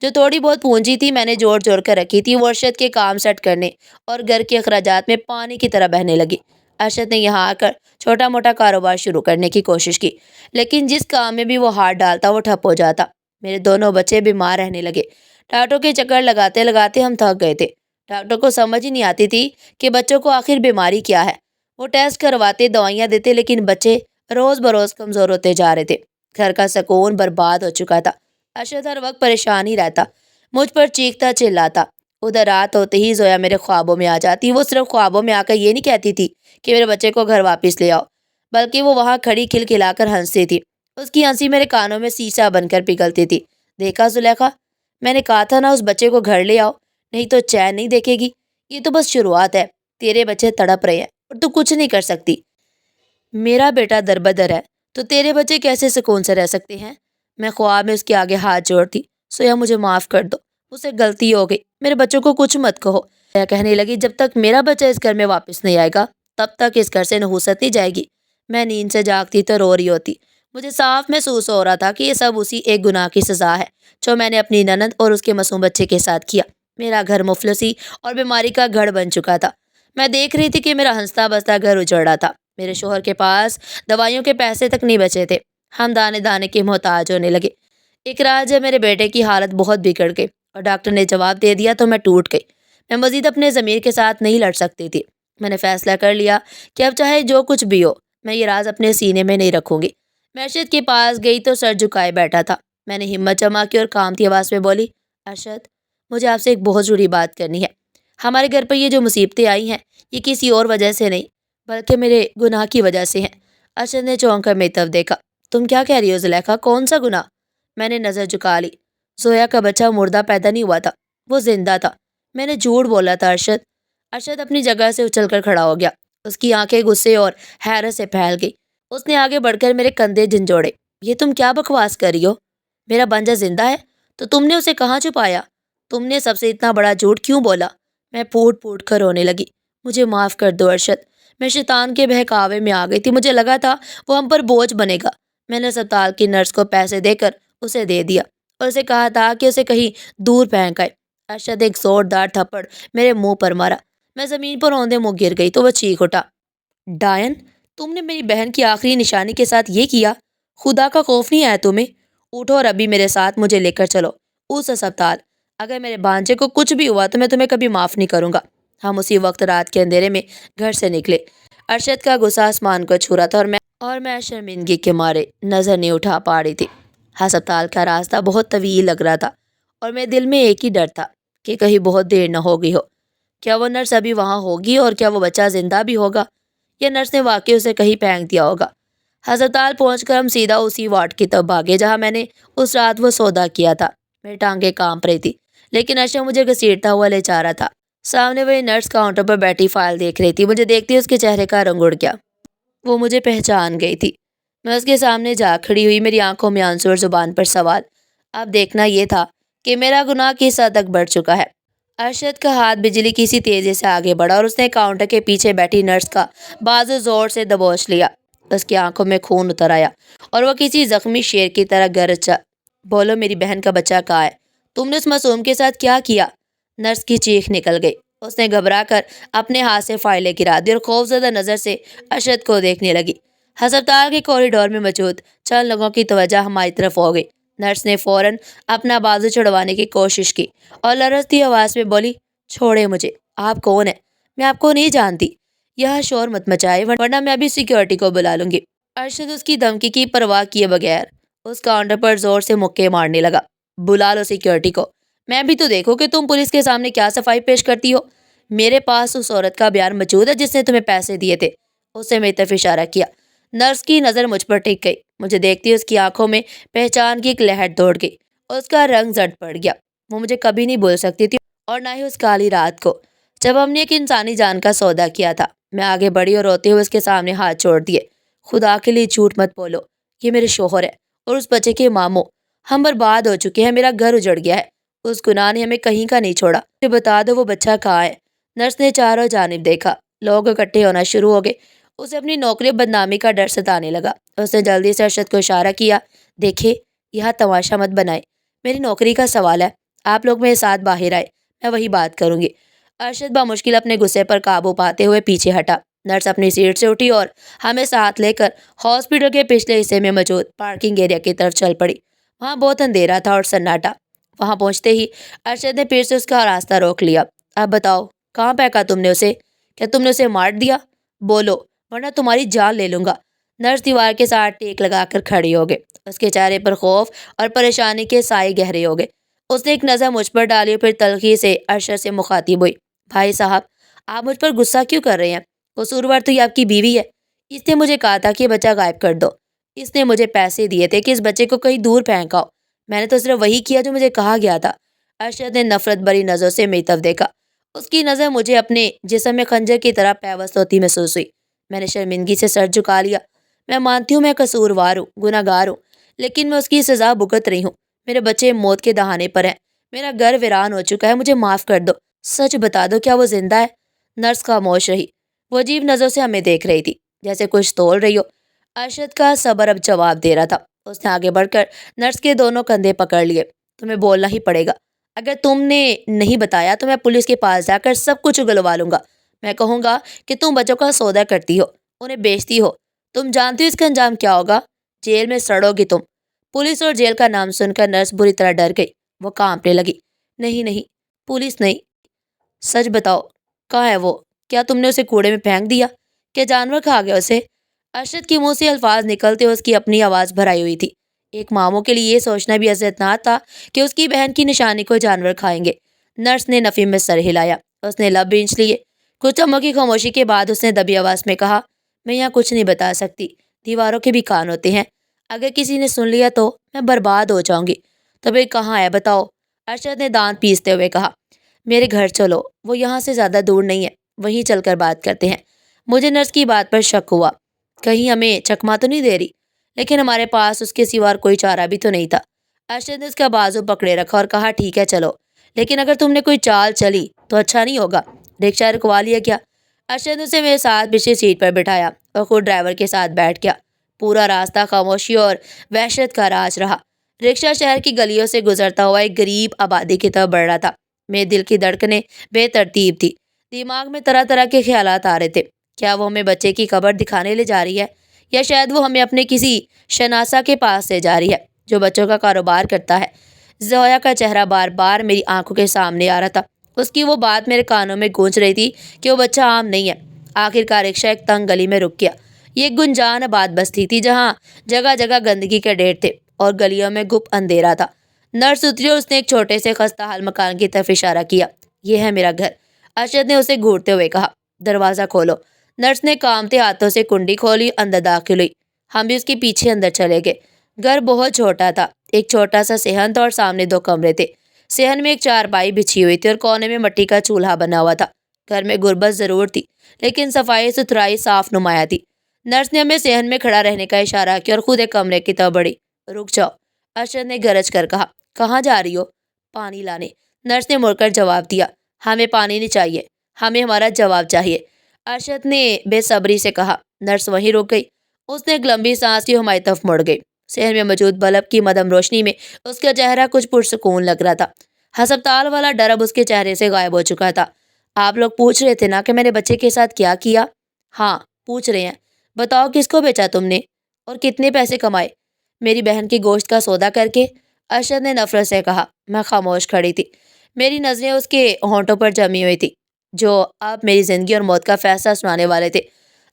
جو تھوڑی بہت پونجی تھی میں نے جوڑ جوڑ کر رکھی تھی، وہ ارشد کے کام سیٹ کرنے اور گھر کے اخراجات میں پانی کی طرح بہنے لگی۔ ارشد نے یہاں آ کر چھوٹا موٹا کاروبار شروع کرنے کی کوشش کی، لیکن جس کام میں بھی وہ ہاتھ ڈالتا وہ ٹھپ ہو جاتا۔ میرے دونوں بچے بیمار رہنے لگے۔ ڈاکٹروں کے چکر لگاتے لگاتے ہم تھک گئے تھے۔ ڈاکٹر کو سمجھ ہی نہیں آتی تھی کہ بچوں کو آخر بیماری کیا ہے۔ وہ ٹیسٹ کرواتے، دوائیاں دیتے، لیکن بچے روز بروز کمزور ہوتے جا رہے تھے۔ گھر کا سکون برباد ہو چکا تھا۔ ارشد ہر وقت پریشان ہی رہتا، مجھ پر چیختا چلاتا۔ ادھر رات ہوتے ہی زویا میرے خوابوں میں آ جاتی۔ وہ صرف خوابوں میں آ کر یہ نہیں کہتی تھی کہ میرے بچے کو گھر واپس لے آؤ، بلکہ وہ وہاں کھڑی کھلکھلا کر ہنستی تھی۔ اس کی ہنسی میرے کانوں میں سیسا بن کر پگھلتی تھی۔ دیکھا زلیخا، میں نے کہا تھا نا اس بچے کو گھر لے آؤ، نہیں تو چین نہیں دیکھے گی۔ یہ تو بس شروعات ہے، تیرے بچے تڑپ رہے ہیں اور تو کچھ نہیں کر سکتی۔ میرا بیٹا دربدر ہے تو تیرے بچے کیسے سکون سے رہ سکتے ہیں؟ میں خواب میں اس کے آگے ہاتھ جوڑتی۔ سویا مجھے معاف کر دو، مجھ سے غلطی ہو گئی، میرے بچوں کو کچھ مت کہو۔ سویا کہنے لگی جب تک میرا بچہ اس گھر میں واپس نہیں آئے گا تب تک اس گھر سے نحوست نہیں جائے گی۔ میں نیند سے جاگتی تو رو رہی ہوتی۔ مجھے صاف محسوس ہو رہا تھا کہ یہ سب اسی ایک گناہ کی سزا ہے جو میں نے اپنی نند اور اس کے معصوم بچے کے ساتھ کیا۔ میرا گھر مفلسی اور بیماری کا گھر بن چکا تھا۔ میں دیکھ رہی تھی کہ میرا ہنستا بستا گھر اجڑ رہا تھا۔ میرے شوہر کے پاس دوائیوں کے پیسے تک نہیں بچے تھے۔ ہم دانے دانے کے محتاج ہونے لگے۔ ایک رات جب میرے بیٹے کی حالت بہت بگڑ گئی اور ڈاکٹر نے جواب دے دیا تو میں ٹوٹ گئی۔ میں مزید اپنے ضمیر کے ساتھ نہیں لڑ سکتی تھی۔ میں نے فیصلہ کر لیا کہ اب چاہے جو کچھ بھی ہو میں یہ راز اپنے سینے میں نہیں رکھوں گی۔ میں ارشد کے پاس گئی تو سر جھکائے بیٹھا تھا۔ میں نے ہمت جمع کی اور کانپتی آواز میں بولی، ارشد مجھے آپ سے ایک بہت ضروری بات کرنی ہے۔ ہمارے گھر پر یہ جو مصیبتیں آئی ہیں یہ کسی اور وجہ سے نہیں بلکہ میرے گناہ کی وجہ سے ہیں۔ ارشد نے چونک کر میری طرف دیکھا۔ تم کیا کہہ رہی ہو زلیخا، کون سا گناہ؟ میں نے نظر جھکا لی۔ زویا کا بچہ مردہ پیدا نہیں ہوا تھا، وہ زندہ تھا۔ میں نے جھوٹ بولا تھا ارشد۔ ارشد اپنی جگہ سے اچھل کر کھڑا ہو گیا۔ اس کی آنکھیں غصے اور حیرت سے پھیل گئی۔ اس نے آگے بڑھ کر میرے کندھے جھنجھوڑے۔ یہ تم کیا بکواس کر رہی ہو؟ میرا بنجا زندہ ہے تو تم نے اسے کہاں چھپایا؟ تم نے سب سے اتنا بڑا جھوٹ کیوں بولا؟ میں پھوٹ پھوٹ کر رونے لگی۔ مجھے معاف کر دو ارشد، میں شیطان کے بہکاوے میں آ گئی تھی۔ مجھے لگا تھا وہ ہم پر بوجھ بنے گا۔ میں نے اسپتال کی نرس کو پیسے دے کر اسے دے دیا اور اسے کہا تھا کہ اسے کہیں دور پھینک آئے۔ ارشد ایک زوردار تھپڑ میرے منہ پر مارا۔ میں زمین پر اوندے منہ گر گئی تو وہ چیخ اٹھا، ڈائن، تم نے میری بہن کی آخری نشانی کے ساتھ یہ کیا؟ خدا کا خوف نہیں آیا تمہیں؟ اٹھو اور ابھی میرے ساتھ مجھے لے کر چلو اس اسپتال۔ اگر میرے بانجے کو کچھ بھی ہوا تو میں تمہیں کبھی معاف نہیں کروں گا۔ ہم اسی وقت رات کے اندھیرے میں گھر سے نکلے۔ ارشد کا غصہ آسمان کو چھو رہا تھا اور میں شرمندگی کے مارے نظر نہیں اٹھا پا رہی تھی۔ ہسپتال کا راستہ بہت طویل لگ رہا تھا اور میرے دل میں ایک ہی ڈر تھا کہ کہیں بہت دیر نہ ہو گئی ہو۔ کیا وہ نرس ابھی وہاں ہوگی اور کیا وہ بچہ زندہ بھی ہوگا یا نرس نے واقعی اسے کہیں پھینک دیا ہوگا؟ ہسپتال پہنچ کر ہم سیدھا اسی وارڈ کی طرف بھاگے جہاں میں نے اس رات وہ سودا کیا تھا۔ میری ٹانگیں کانپ رہی تھی لیکن ارشد مجھے گھسیٹتا ہوا لے جا رہا تھا۔ سامنے وہی نرس کاؤنٹر پر بیٹھی فائل دیکھ رہی تھی۔ مجھے دیکھتی اس کے چہرے کا رنگ اڑ گیا۔ وہ مجھے پہچان گئی تھی۔ میں اس کے سامنے جا کھڑی ہوئی، میری آنکھوں میں آنسو اور زبان پر سوال۔ اب دیکھنا یہ تھا کہ میرا گناہ کس حد تک بڑھ چکا ہے۔ ارشد کا ہاتھ بجلی کی سی تیزی سے آگے بڑھا اور اس نے کاؤنٹر کے پیچھے بیٹھی نرس کا بازو زور سے دبوچ لیا۔ اس کی آنکھوں میں خون اتر آیا اور وہ کسی زخمی شیر کی طرح گرجا، بولو میری بہن کا بچہ کہاں ہے؟ تم نے اس معصوم کے ساتھ کیا کیا؟ نرس کی چیخ نکل گئی۔ اس نے گھبرا کر اپنے ہاتھ سے فائلیں گرا دی اور خوفزدہ نظر سے ارشد کو دیکھنے لگی۔ ہسپتال کے کوریڈور میں موجود چند لوگوں کی توجہ ہماری طرف ہو گئی۔ نرس نے فوراً اپنا بازو چھڑوانے کی کوشش کی اور لرزتی آواز میں بولی، چھوڑے مجھے، آپ کون ہیں؟ میں آپ کو نہیں جانتی۔ یہاں شور مت مچائے ورنہ میں ابھی سیکیورٹی کو بلا لوں گی۔ ارشد اس کی دھمکی کی پرواہ کیے بغیر اس کاؤنٹر پر زور سے مکے مارنے لگا۔ بلا لو سیکیورٹی کو، میں بھی تو دیکھو کہ تم پولیس کے سامنے کیا صفائی پیش کرتی ہو۔ میرے پاس اس عورت کا بیان موجود ہے جس نے تمہیں پیسے دیے تھے۔ اس نے میری طرف اشارہ کیا۔ نرس کی نظر مجھ پر ٹک گئی۔ مجھے دیکھتی ہوئے اس کی آنکھوں میں پہچان کی ایک لہر دوڑ گئی اور اس کا رنگ زرد پڑ گیا۔ وہ مجھے کبھی نہیں بھول سکتی تھی، اور نہ ہی اس کالی رات کو جب ہم نے ایک انسانی جان کا سودا کیا تھا۔ میں آگے بڑھی اور روتے ہوئے اس کے سامنے ہاتھ چھوڑ دیے۔ خدا کے لیے جھوٹ مت بولو، یہ میرے شوہر ہے اور اس بچے کے ماموں۔ ہم برباد ہو چکے ہیں، میرا گھر اجڑ گیا ہے، اس گناہ نے ہمیں کہیں کا نہیں چھوڑا۔ مجھے بتا دو وہ بچہ کہاں ہے؟ نرس نے چاروں جانب دیکھا، لوگ اکٹھے ہونا شروع ہو گئے۔ اسے اپنی نوکری اور بدنامی کا ڈر ستانے لگا۔ اس نے جلدی سے ارشد کو اشارہ کیا، دیکھے یہاں تماشا مت بنائے، میری نوکری کا سوال ہے، آپ لوگ میرے ساتھ باہر آئے، میں وہی بات کروں گی۔ ارشد بامشکل اپنے غصے پر قابو پاتے ہوئے پیچھے ہٹا۔ نرس اپنی سیٹ سے اٹھی اور ہمیں ساتھ لے کر ہاسپٹل کے پچھلے حصے میں موجود پارکنگ ایریا کی طرف چل پڑی۔ وہاں بہت اندھیرا تھا اور سناٹا۔ وہاں پہنچتے ہی ارشد نے پھر سے اس کا راستہ روک لیا۔ اب بتاؤ کہاں پھینکا تم نے اسے؟ کیا تم نے اسے مار دیا؟ بولو ورنہ تمہاری جان لے لوں گا۔ نرس دیوار کے ساتھ ٹیک لگا کر کھڑی ہو گئی۔ اس کے چہرے پر خوف اور پریشانی کے سائے گہرے ہو گئے۔ اس نے ایک نظر مجھ پر ڈالی اور پھر تلخی سے ارشد سے مخاطب ہوئی، بھائی صاحب آپ مجھ پر غصہ کیوں کر رہے ہیں؟ قصوروار تو یہ آپ کی بیوی ہے۔ اس نے مجھے کہا تھا کہ یہ بچہ غائب کر دو۔ اس نے مجھے پیسے دیے تھے کہ اس بچے کو کہیں دور پھینکاؤ۔ میں نے تو صرف وہی کیا جو مجھے کہا گیا تھا۔ ارشد نے نفرت بھری نظروں سے میری طرف دیکھا۔ اس کی نظر مجھے اپنے جسم میں خنجر کی طرح پیوست ہوتی محسوس ہوئی۔ میں نے شرمندگی سے سر جھکا لیا۔ میں مانتی ہوں میں قصوروار ہوں، گناہ گار ہوں، لیکن میں اس کی سزا بھگت رہی ہوں۔ میرے بچے موت کے دہانے پر ہیں، میرا گھر ویران ہو چکا ہے، مجھے معاف کر دو۔ سچ بتا دو کیا وہ زندہ ہے؟ نرس خاموش رہی۔ وہ عجیب نظروں سے ہمیں دیکھ رہی تھی، جیسے کچھ تول رہی ہو۔ ارشد کا صبر اب جواب دے رہا تھا۔ اس نے آگے بڑھ کر نرس کے دونوں کندھے پکڑ لیے۔ تمہیں بولنا ہی پڑے گا، اگر تم نے نہیں بتایا تو میں پولیس کے پاس جا کر سب کچھ اگلوا لوں گا۔ میں کہوں گا کہ تم بچوں کا سودا کرتی ہو، انہیں بیچتی ہو۔ تم جانتی ہو اس کا انجام کیا ہوگا؟ جیل میں سڑو گی تم۔ پولیس اور جیل کا نام سن کر نرس بری طرح ڈر گئی۔ وہ کانپنے لگی۔ نہیں نہیں، پولیس نہیں، سچ بتاؤ کہاں ہے وہ؟ کیا تم نے اسے کوڑے میں پھینک دیا؟ کیا جانور کھا گیا اسے؟ ارشد کے منہ سے الفاظ نکلتے اس کی اپنی آواز بھرائی ہوئی تھی۔ ایک ماموں کے لیے یہ سوچنا بھی عزتناک تھا کہ اس کی بہن کی نشانی کو جانور کھائیں گے۔ نرس نے نفی میں سر ہلایا۔ اس نے لب بھینچ لیے۔ کچھ لمحوں کی خاموشی کے بعد اس نے دبی آواز میں کہا، میں یہاں کچھ نہیں بتا سکتی، دیواروں کے بھی کان ہوتے ہیں، اگر کسی نے سن لیا تو میں برباد ہو جاؤں گی۔ تو پھر کہاں ہے بتاؤ؟ ارشد نے دانت پیستے ہوئے کہا، میرے گھر چلو، وہ یہاں سے زیادہ دور نہیں ہے، وہیں چل کر بات کرتے ہیں۔ مجھے نرس کی بات پر شک ہوا، کہیں ہمیں چکما تو نہیں دے رہی؟ لیکن ہمارے پاس اس کے سوا کوئی چارہ بھی تو نہیں تھا۔ ارشد نے اس کا بازو پکڑے رکھا اور کہا، ٹھیک ہے چلو، لیکن اگر تم نے کوئی چال چلی تو اچھا نہیں ہوگا۔ رکشہ رکوا لیا کیا؟ ارشد نے اسے میرے ساتھ پچھلی سیٹ پر بٹھایا اور خود ڈرائیور کے ساتھ بیٹھ گیا۔ پورا راستہ خاموشی اور وحشت کا راج رہا۔ رکشہ شہر کی گلیوں سے گزرتا ہوا ایک غریب آبادی کی طرف بڑھ رہا تھا۔ میرے دل کی دھڑکنیں بے ترتیب تھی۔ دماغ میں طرح طرح کے خیالات آ رہے تھے۔ کیا وہ ہمیں بچے کی قبر دکھانے لے جا رہی ہے، یا شاید وہ ہمیں اپنے کسی شناسا کے پاس لے جا رہی ہے جو بچوں کا کاروبار کرتا ہے؟ زویا کا چہرہ بار بار میری آنکھوں کے سامنے آ رہا تھا۔ اس کی وہ بات میرے کانوں میں گونج رہی تھی کہ وہ بچہ عام نہیں ہے۔ آخرکار رکشہ ایک تنگ گلی میں رک گیا۔ یہ ایک گنجان آباد بستی تھی جہاں جگہ جگہ گندگی کے ڈھیر تھے اور گلیوں میں گپ اندھیرا تھا۔ نرس اتری اور اس نے ایک چھوٹے سے خستہ حال مکان کی طرف اشارہ کیا۔ یہ ہے میرا گھر، ارشد نے اسے گھورتے ہوئے کہا۔ دروازہ کھولو۔ نرس نے کامتے ہاتھوں سے کنڈی کھولی، اندر داخل ہوئی۔ ہم بھی اس کے پیچھے اندر چلے گئے۔ گھر بہت چھوٹا تھا۔ ایک چھوٹا سا صحن تھا اور سامنے 2 کمرے تھے۔ صحن میں ایک چارپائی بچھی ہوئی تھی اور کونے میں مٹی کا چولہا بنا ہوا تھا۔ گھر میں غربت ضرور تھی، لیکن صفائی ستھرائی صاف نمایاں تھی۔ نرس نے ہمیں صحن میں کھڑا رہنے کا اشارہ کیا اور خود ایک کمرے کی طرف بڑھی۔ رک جاؤ، ارشد نے گرج کر کہا۔ کہاں جا رہی ہو؟ پانی لانے، نرس نے مڑ کر جواب دیا۔ ہمیں پانی نہیں چاہیے، ہمیں ہمارا جواب چاہیے، ارشد نے بے صبری سے کہا۔ نرس وہیں رک گئی۔ اس نے ایک لمبی سانس لی، ہماری طرف مڑ گئی۔ صحن میں موجود بلب کی مدھم روشنی میں اس کا چہرہ کچھ پرسکون لگ رہا تھا۔ ہسپتال والا ڈر اب اس کے چہرے سے غائب ہو چکا تھا۔ آپ لوگ پوچھ رہے تھے نا کہ میں نے بچے کے ساتھ کیا کیا؟ ہاں پوچھ رہے ہیں، بتاؤ کس کو بیچا تم نے اور کتنے پیسے کمائے؟ میری بہن کی گوشت کا سودا کر کے، ارشد نے نفرت سے کہا۔ میں خاموش کھڑی تھی۔ میری نظریں اس کے ہونٹوں پر جمی ہوئی تھی جو اب میری زندگی اور موت کا فیصلہ سنانے والے تھے۔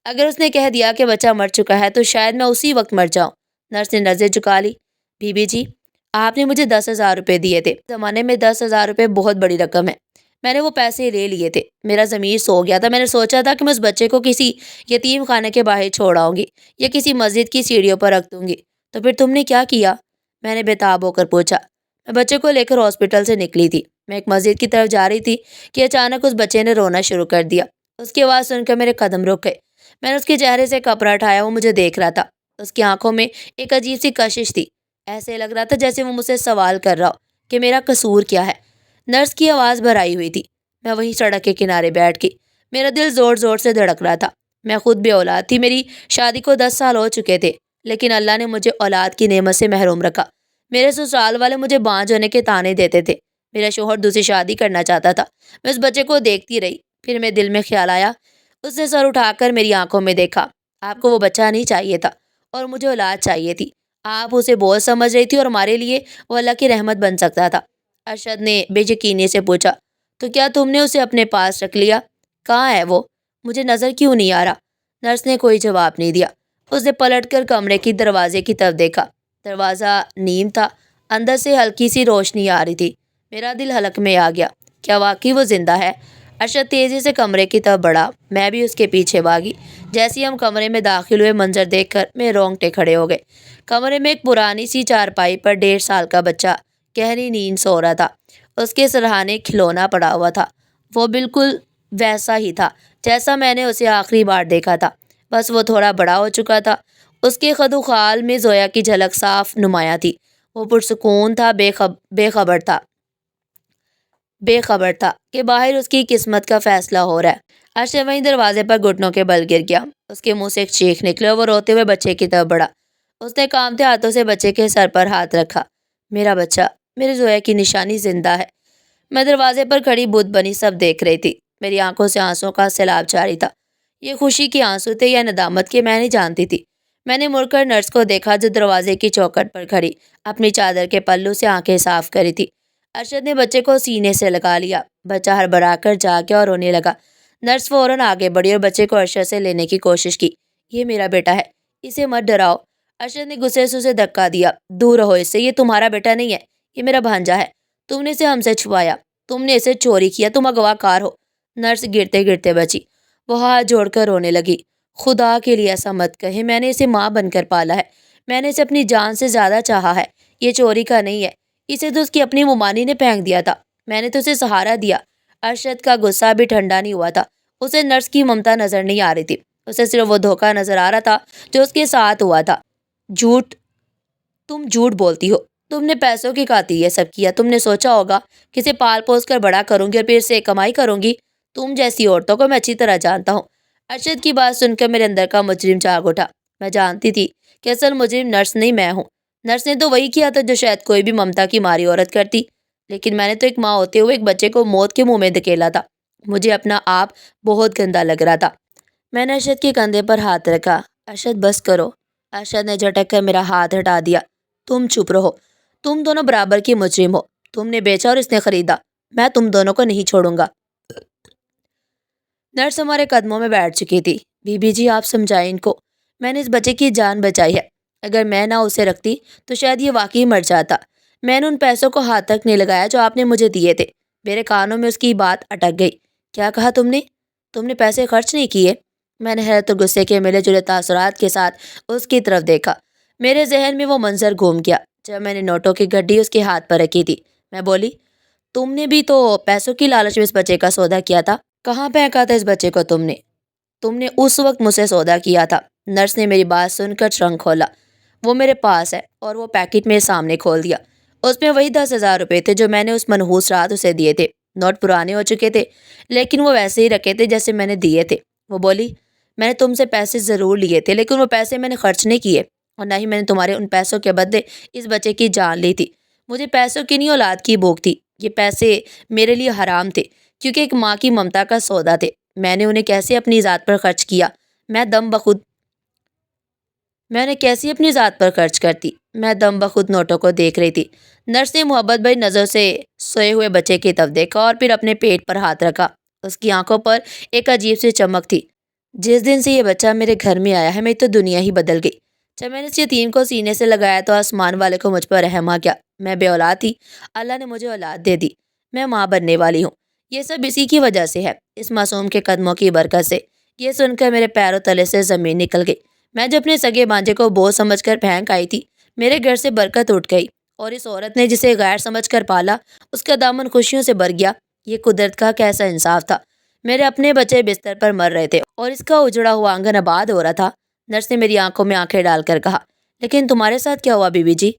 اگر اس نے کہہ دیا کہ بچہ مر چکا ہے تو شاید میں اسی وقت مر جاؤں۔ نرس نے نظریں جھکا لی۔ بی بی جی، آپ نے مجھے 10,000 روپے دیے تھے۔ زمانے میں 10,000 روپے بہت بڑی رقم ہے۔ میں نے وہ پیسے لے لیے تھے۔ میرا ضمیر سو گیا تھا۔ میں نے سوچا تھا کہ میں اس بچے کو کسی یتیم خانے کے باہر چھوڑ آؤں گی یا کسی مسجد کی سیڑھیوں پر رکھ دوں گی۔ تو پھر تم نے کیا کیا؟ میں نے بےتاب ہو کر پوچھا۔ میں بچے کو لے کر ہاسپٹل سے نکلی تھی۔ میں ایک مسجد کی طرف جا رہی تھی کہ اچانک اس بچے نے رونا شروع کر دیا۔ اس کی آواز سن کر میرے قدم رک گئے۔ میں نے اس کے چہرے سے کپڑا اٹھایا، وہ مجھے دیکھ رہا تھا۔ اس کی آنکھوں میں ایک عجیب سی کشش تھی۔ ایسے لگ رہا تھا جیسے وہ مجھ سے سوال کر رہا ہو کہ میرا قصور کیا ہے۔ نرس کی آواز بھرائی ہوئی تھی۔ میں وہیں سڑک کے کنارے بیٹھ گئی۔ میرا دل زور زور سے دھڑک رہا تھا۔ میں خود بے اولاد تھی۔ میری شادی کو 10 سال ہو چکے تھے، لیکن اللہ نے مجھے اولاد کی نعمت سے محروم رکھا۔ میرے سسرال والے مجھے بانجھ ہونے کے طعنے دیتے تھے۔ میرا شوہر دوسری شادی کرنا چاہتا تھا۔ میں اس بچے کو دیکھتی رہی۔ پھر میرے دل میں خیال آیا۔ اس نے سر اٹھا کر میری آنکھوں میں دیکھا۔ آپ کو وہ بچہ نہیں چاہیے تھا اور مجھے اولاد چاہیے تھی۔ آپ اسے بوجھ سمجھ رہی تھی اور ہمارے لیے وہ اللہ کی رحمت بن سکتا تھا۔ ارشد نے بے یقینی سے پوچھا، تو کیا تم نے اسے اپنے پاس رکھ لیا؟ کہاں ہے وہ؟ مجھے نظر کیوں نہیں آ رہا؟ نرس نے کوئی جواب نہیں دیا۔ اس نے پلٹ کر کمرے کی دروازے کی طرف دیکھا۔ دروازہ نیم تھا، اندر سے ہلکی سی روشنی آ رہی تھی۔ میرا دل حلق میں آ گیا۔ کیا واقعی وہ زندہ ہے؟ ارشد تیزی سے کمرے کی طرف بڑھا۔ میں بھی اس کے پیچھے بھاگی۔ جیسے ہی ہم کمرے میں داخل ہوئے، منظر دیکھ کر میرے رونگٹے کھڑے ہو گئے۔ کمرے میں ایک پرانی سی چارپائی پر 1.5 سال کا بچہ گہری نیند سو رہا تھا۔ اس کے سرہانے کھلونا پڑا ہوا تھا۔ وہ بالکل ویسا ہی تھا جیسا میں نے اسے آخری بار دیکھا تھا، بس وہ تھوڑا بڑا ہو چکا تھا۔ اس کے خد و خال میں زویا کی جھلک صاف نمایاں تھی۔ وہ پرسکون تھا، بے خبر تھا کہ باہر اس کی قسمت کا فیصلہ ہو رہا ہے۔ ارشد وہیں دروازے پر گھٹنوں کے بل گر گیا۔ اس کے منہ سے ایک چیخ نکلی اور وہ روتے ہوئے بچے کی طرف بڑھا۔ اس نے کانپتے ہاتھوں سے بچے کے سر پر ہاتھ رکھا۔ میرا بچہ، میرے زویا کی نشانی زندہ ہے۔ میں دروازے پر کھڑی بت بنی سب دیکھ رہی تھی۔ میری آنکھوں سے آنسوں کا سیلاب جاری تھا۔ یہ خوشی کے آنسو تھے یا ندامت کے، میں نہیں جانتی تھی۔ میں نے مڑ کر نرس کو دیکھا جو دروازے کی چوکھٹ پر کھڑی اپنی چادر کے پلو سے آنکھیں صاف کری تھی۔ ارشد نے بچے کو سینے سے لگا لیا۔ بچہ ہڑبڑا کر جاگ گیا اور رونے لگا۔ نرس فوراً آگے بڑھی اور بچے کو ارشد سے لینے کی کوشش کی۔ یہ میرا بیٹا ہے، اسے مت ڈراؤ۔ ارشد نے غصے سے اسے دھکا دیا۔ دور رہو اس سے، یہ تمہارا بیٹا نہیں ہے، یہ میرا بھانجا ہے۔ تم نے اسے ہم سے چھپایا، تم نے اسے چوری کیا، تم اغوا کار ہو۔ نرس گرتے گرتے بچی۔ وہ ہاتھ جوڑ کر رونے لگی۔ خدا کے لیے ایسا مت کہے، میں نے اسے ماں بن کر پالا ہے، میں نے اسے اپنی جان سے زیادہ چاہا ہے، یہ چوری کا نہیں ہے، اسے تو اس کی اپنی ممانی نے پھینک دیا تھا، میں نے تو اسے سہارا دیا۔ ارشد کا غصہ بھی ٹھنڈا نہیں ہوا تھا۔ اسے نرس کی ممتا نظر نہیں آ رہی تھی، اسے صرف وہ دھوکہ نظر آ رہا تھا جو اس کے ساتھ ہوا تھا۔ جھوٹ، تم جھوٹ بولتی ہو، تم نے پیسوں کی خاطر یہ سب کیا۔ تم نے سوچا ہوگا کہ اسے پال پوس کر بڑا کروں گی اور پھر سے کمائی کروں گی۔ تم جیسی عورتوں کو میں اچھی طرح جانتا ہوں۔ ارشد کی بات سن کر میرے اندر کا مجرم جاگ اٹھا۔ میں جانتی تھی کہ اصل مجرم نرس نہیں، میں ہوں۔ نرس نے تو وہی کیا تھا جو شاید کوئی بھی ممتا کی ماری عورت کرتی، لیکن میں نے تو ایک ماں ہوتے ہوئے ایک بچے کو موت کے منہ میں دھکیلا تھا۔ مجھے اپنا آپ بہت گندا لگ رہا تھا۔ میں نے ارشد کے کندھے پر ہاتھ رکھا۔ ارشد بس کرو۔ ارشد نے جھٹک کر میرا ہاتھ ہٹا دیا۔ تم چپ رہو، تم دونوں برابر کی مجرم ہو، تم نے بیچا اور اس نے خریدا، میں تم دونوں کو نہیں چھوڑوں گا۔ نرس ہمارے قدموں میں بیٹھ چکی تھی۔ بی بی جی، آپ سمجھائیں ان کو، میں نے اس بچے کی جان بچائی ہے، اگر میں نہ اسے رکھتی تو شاید یہ واقعی مر جاتا۔ میں نے ان پیسوں کو ہاتھ تک نہیں لگایا جو آپ نے مجھے دیے تھے۔ میرے کانوں میں اس کی بات اٹک گئی۔ کیا کہا تم نے؟ تم نے پیسے خرچ نہیں کیے؟ میں نے حیرت اور غصے کے ملے جلے تاثرات کے ساتھ اس کی طرف دیکھا۔ میرے ذہن میں وہ منظر گھوم گیا جب میں نے نوٹوں کی گڈی اس کے ہاتھ پر رکھی تھی۔ میں بولی، تم نے بھی تو پیسوں کی لالچ میں اس بچے کا سودا کیا تھا۔ کہاں پھینکا تھا اس بچے کو تم نے اس وقت مجھ سے سودا کیا تھا۔ نرس نے میری بات سن کر ٹرنک کھولا۔ وہ میرے پاس ہے، اور وہ پیکٹ میرے سامنے کھول دیا۔ اس میں وہی 10,000 روپے تھے جو میں نے اس منحوس رات اسے دیے تھے۔ نوٹ پرانے ہو چکے تھے، لیکن وہ ویسے ہی رکھے تھے جیسے میں نے دیے تھے۔ وہ بولی، میں نے تم سے پیسے ضرور لیے تھے، لیکن وہ پیسے میں نے خرچ نہیں کیے، اور نہ ہی میں نے تمہارے ان پیسوں کے بدلے اس بچے کی جان لی تھی۔ مجھے پیسوں کی نہیں، اولاد کی بھوک تھی۔ یہ پیسے میرے لیے حرام تھے، کیونکہ ایک ماں کی ممتا کا سودا تھے۔ میں نے انہیں کیسے اپنی ذات پر خرچ کیا؟ میں انہیں کیسے اپنی ذات پر خرچ کرتی؟ میں دم بخود نوٹوں کو دیکھ رہی تھی۔ نرس نے محبت بھری نظر سے سوئے ہوئے بچے کی طرف دیکھا اور پھر اپنے پیٹ پر ہاتھ رکھا۔ اس کی آنکھوں پر ایک عجیب سی چمک تھی۔ جس دن سے یہ بچہ میرے گھر میں آیا ہے، میری تو دنیا ہی بدل گئی۔ جب میں نے اس یتیم کو سینے سے لگایا تو آسمان والے کو مجھ پر رحم آ گیا۔ میں بے اولاد تھی، اللہ نے مجھے اولاد دے دی، میں ماں بننے والی ہوں۔ یہ سب اسی کی وجہ سے ہے، اس معصوم کے قدموں کی برکت سے۔ یہ سن کر میرے پیروں تلے سے زمین نکل گئی۔ میں جو اپنے سگے بانجے کو بوجھ سمجھ کر پھینک آئی تھی، میرے گھر سے برکت اٹھ گئی، اور اس عورت نے جسے غیر سمجھ کر پالا، اس کا دامن خوشیوں سے بھر گیا۔ یہ قدرت کا کیسا انصاف تھا! میرے اپنے بچے بستر پر مر رہے تھے اور اس کا اجڑا ہوا آنگن آباد ہو رہا تھا۔ نرس نے میری آنکھوں میں آنکھیں ڈال کر کہا، لیکن تمہارے ساتھ کیا ہوا بی بی جی؟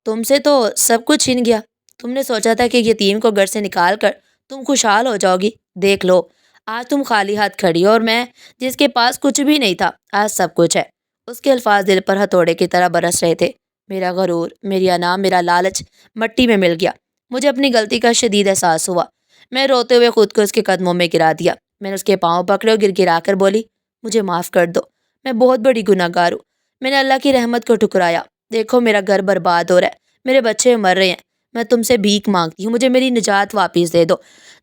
تم سے تو سب کچھ چھن گیا۔ تم نے سوچا تھا کہ یتیم کو گھر سے نکال کر تم خوشحال ہو جاؤ گی۔ دیکھ لو، آج تم خالی ہاتھ کھڑی ہو، اور میں جس کے پاس کچھ بھی نہیں تھا، آج سب کچھ ہے۔ اس کے الفاظ دل پر ہتھوڑے کی طرح برس رہے تھے۔ میرا غرور، میری انا، میرا لالچ مٹی میں مل گیا۔ مجھے اپنی غلطی کا شدید احساس ہوا۔ میں روتے ہوئے خود کو اس کے قدموں میں گرا دیا۔ میں نے اس کے پاؤں پکڑے اور گر گرا کر بولی، مجھے معاف کر دو، میں بہت بڑی گناہ گار ہوں۔ میں نے اللہ کی رحمت کو ٹھکرایا۔ دیکھو، میرا گھر برباد ہو رہا ہے، میرے بچے مر رہے ہیں، میں تم سے بھیک مانگتی ہوں، مجھے میری نجات واپس دے دو۔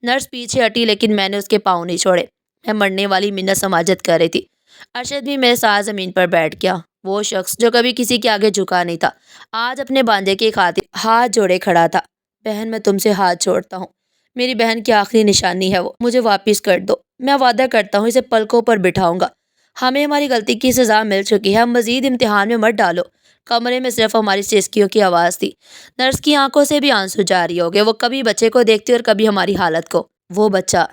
نرس پیچھے ہٹی، لیکن میں نے اس کے پاؤں نہیں چھوڑے۔ میں مرنے والی منت سماجت کر رہی تھی۔ ارشد بھی میرے ساتھ زمین پر بیٹھ گیا۔ وہ شخص جو کبھی کسی کے آگے جھکا نہیں تھا، آج اپنے بانجے کی خاطر ہاتھ جوڑے کھڑا تھا۔ بہن، میں تم سے ہاتھ جوڑتا ہوں، میری بہن کی آخری نشانی ہے وہ، مجھے واپس کر دو۔ میں وعدہ کرتا ہوں اسے پلکوں پر بٹھاؤں گا۔ ہمیں ہماری غلطی کی سزا مل چکی ہے، ہم مزید امتحان میں مت ڈالو۔ کمرے میں صرف ہماری سسکیوں کی آواز تھی۔ نرس کی آنکھوں سے بھی آنسو جاری ہو گئے۔ وہ کبھی بچے کو دیکھتی اور کبھی ہماری حالت کو۔ وہ بچہ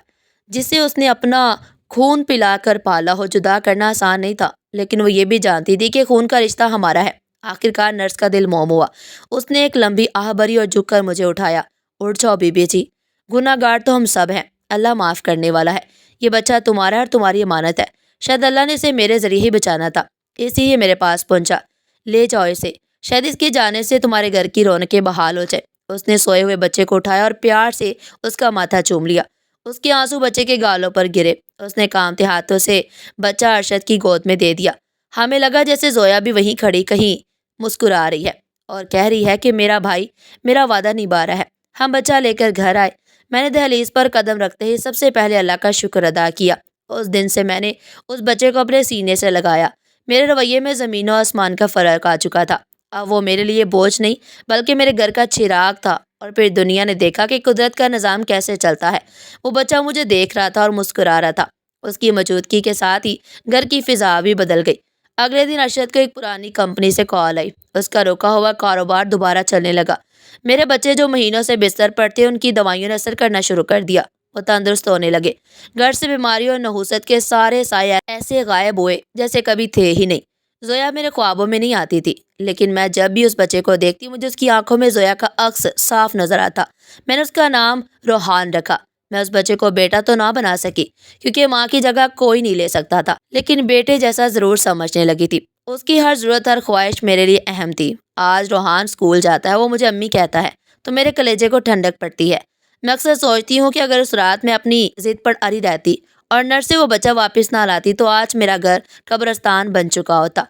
جسے اس نے اپنا خون پلا کر پالا ہو، جدا کرنا آسان نہیں تھا، لیکن وہ یہ بھی جانتی تھی کہ خون کا رشتہ ہمارا ہے۔ آخرکار نرس کا دل موم ہوا۔ اس نے ایک لمبی آہ بھری اور جھک کر مجھے اٹھایا۔ اٹھ جاؤ بی بی جی، گناہ گار تو ہم سب ہیں، اللہ معاف کرنے والا ہے۔ یہ بچہ تمہارا ہے اور تمہاری امانت ہے۔ شاید اللہ نے اسے میرے ذریعے ہی بچانا تھا، اس لیے یہ میرے پاس پہنچا۔ لے جاؤ اسے، شاید اس کے جانے سے تمہارے گھر کی رونقیں بحال ہو جائے۔ اس نے سوئے ہوئے بچے کو اٹھایا اور پیار سے اس کا ماتھا چوم لیا۔ اس کے آنسو بچے کے گالوں پر گرے۔ اس نے کانپتے ہاتھوں سے بچہ ارشد کی گود میں دے دیا۔ ہمیں لگا جیسے زویا بھی وہیں کھڑی کہیں مسکرا رہی ہے اور کہہ رہی ہے کہ میرا بھائی میرا وعدہ نبھا رہا ہے۔ ہم بچہ لے کر گھر آئے۔ میں نے دہلیز پر قدم رکھتے ہی سب سے پہلے اللہ کا شکر ادا کیا۔ اس دن سے میں نے اس بچے کو اپنے سینے سے لگایا۔ میرے رویے میں زمین و آسمان کا فرق آ چکا تھا۔ اب وہ میرے لیے بوجھ نہیں بلکہ میرے گھر کا چراغ تھا۔ اور پھر دنیا نے دیکھا کہ قدرت کا نظام کیسے چلتا ہے۔ وہ بچہ مجھے دیکھ رہا تھا اور مسکرا رہا تھا۔ اس کی موجودگی کے ساتھ ہی گھر کی فضا بھی بدل گئی۔ اگلے دن ارشد کو ایک پرانی کمپنی سے کال آئی۔ اس کا رکا ہوا کاروبار دوبارہ چلنے لگا۔ میرے بچے جو مہینوں سے بستر پر تھے، ان کی دوائیوں نے اثر کرنا شروع کر دیا۔ وہ تندرست ہونے لگے۔ گھر سے بیماریوں اور نحوست کے سارے سائے ایسے غائب ہوئے جیسے کبھی تھے ہی نہیں۔ زویا میرے خوابوں میں نہیں آتی تھی، لیکن میں جب بھی اس بچے کو دیکھتی مجھے اس کی آنکھوں میں زویا کا عکس صاف نظر آتا۔ میں نے اس کا نام روحان رکھا۔ میں اس بچے کو بیٹا تو نہ بنا سکی کیونکہ ماں کی جگہ کوئی نہیں لے سکتا تھا، لیکن بیٹے جیسا ضرور سمجھنے لگی تھی۔ اس کی ہر ضرورت، ہر خواہش میرے لیے اہم تھی۔ آج روحان اسکول جاتا ہے، وہ مجھے امی کہتا ہے تو میرے کلیجے کو ٹھنڈک پڑتی ہے۔ میں اکثر سوچتی ہوں کہ اگر اس رات میں اپنی ضد پر اڑی رہتی اور نرس سے وہ بچہ واپس نہ لاتی تو آج میرا گھر قبرستان بن چکا ہوتا۔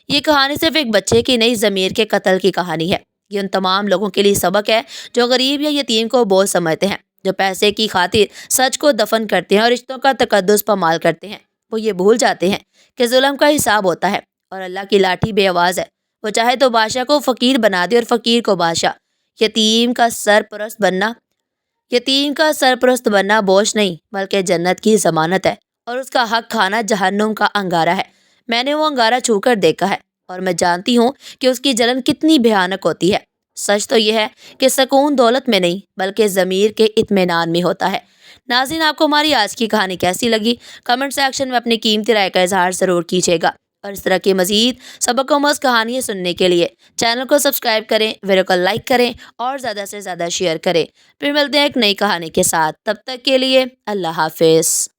یہ کہانی صرف ایک بچے کی نہیں، ضمیر کے قتل کی کہانی ہے۔ یہ ان تمام لوگوں کے لیے سبق ہے جو غریب یا یتیم کو بوجھ سمجھتے ہیں، جو پیسے کی خاطر سچ کو دفن کرتے ہیں اور رشتوں کا تقدس پامال کرتے ہیں۔ وہ یہ بھول جاتے ہیں کہ ظلم کا حساب ہوتا ہے اور اللہ کی لاٹھی بے آواز ہے۔ وہ چاہے تو بادشاہ کو فقیر بنا دے اور فقیر کو بادشاہ۔ یتیم کا سرپرست بننا بوجھ نہیں بلکہ جنت کی ضمانت ہے، اور اس کا حق کھانا جہنم کا انگارہ ہے۔ میں نے وہ انگارہ چھو کر دیکھا ہے اور میں جانتی ہوں کہ اس کی جلن کتنی بھیانک ہوتی ہے۔ سچ تو یہ ہے کہ سکون دولت میں نہیں بلکہ ضمیر کے اطمینان میں ہوتا ہے۔ ناظرین، آپ کو ہماری آج کی کہانی کیسی لگی؟ کمنٹ سیکشن میں اپنی قیمتی رائے کا اظہار ضرور کیجیے گا، اور اس طرح کی مزید سبق آموز کہانیاں سننے کے لیے چینل کو سبسکرائب کریں، ویڈیو کو لائک کریں اور زیادہ سے زیادہ شیئر کریں۔ پھر ملتے ہیں ایک نئی کہانی کے ساتھ، تب تک کے لیے اللہ حافظ۔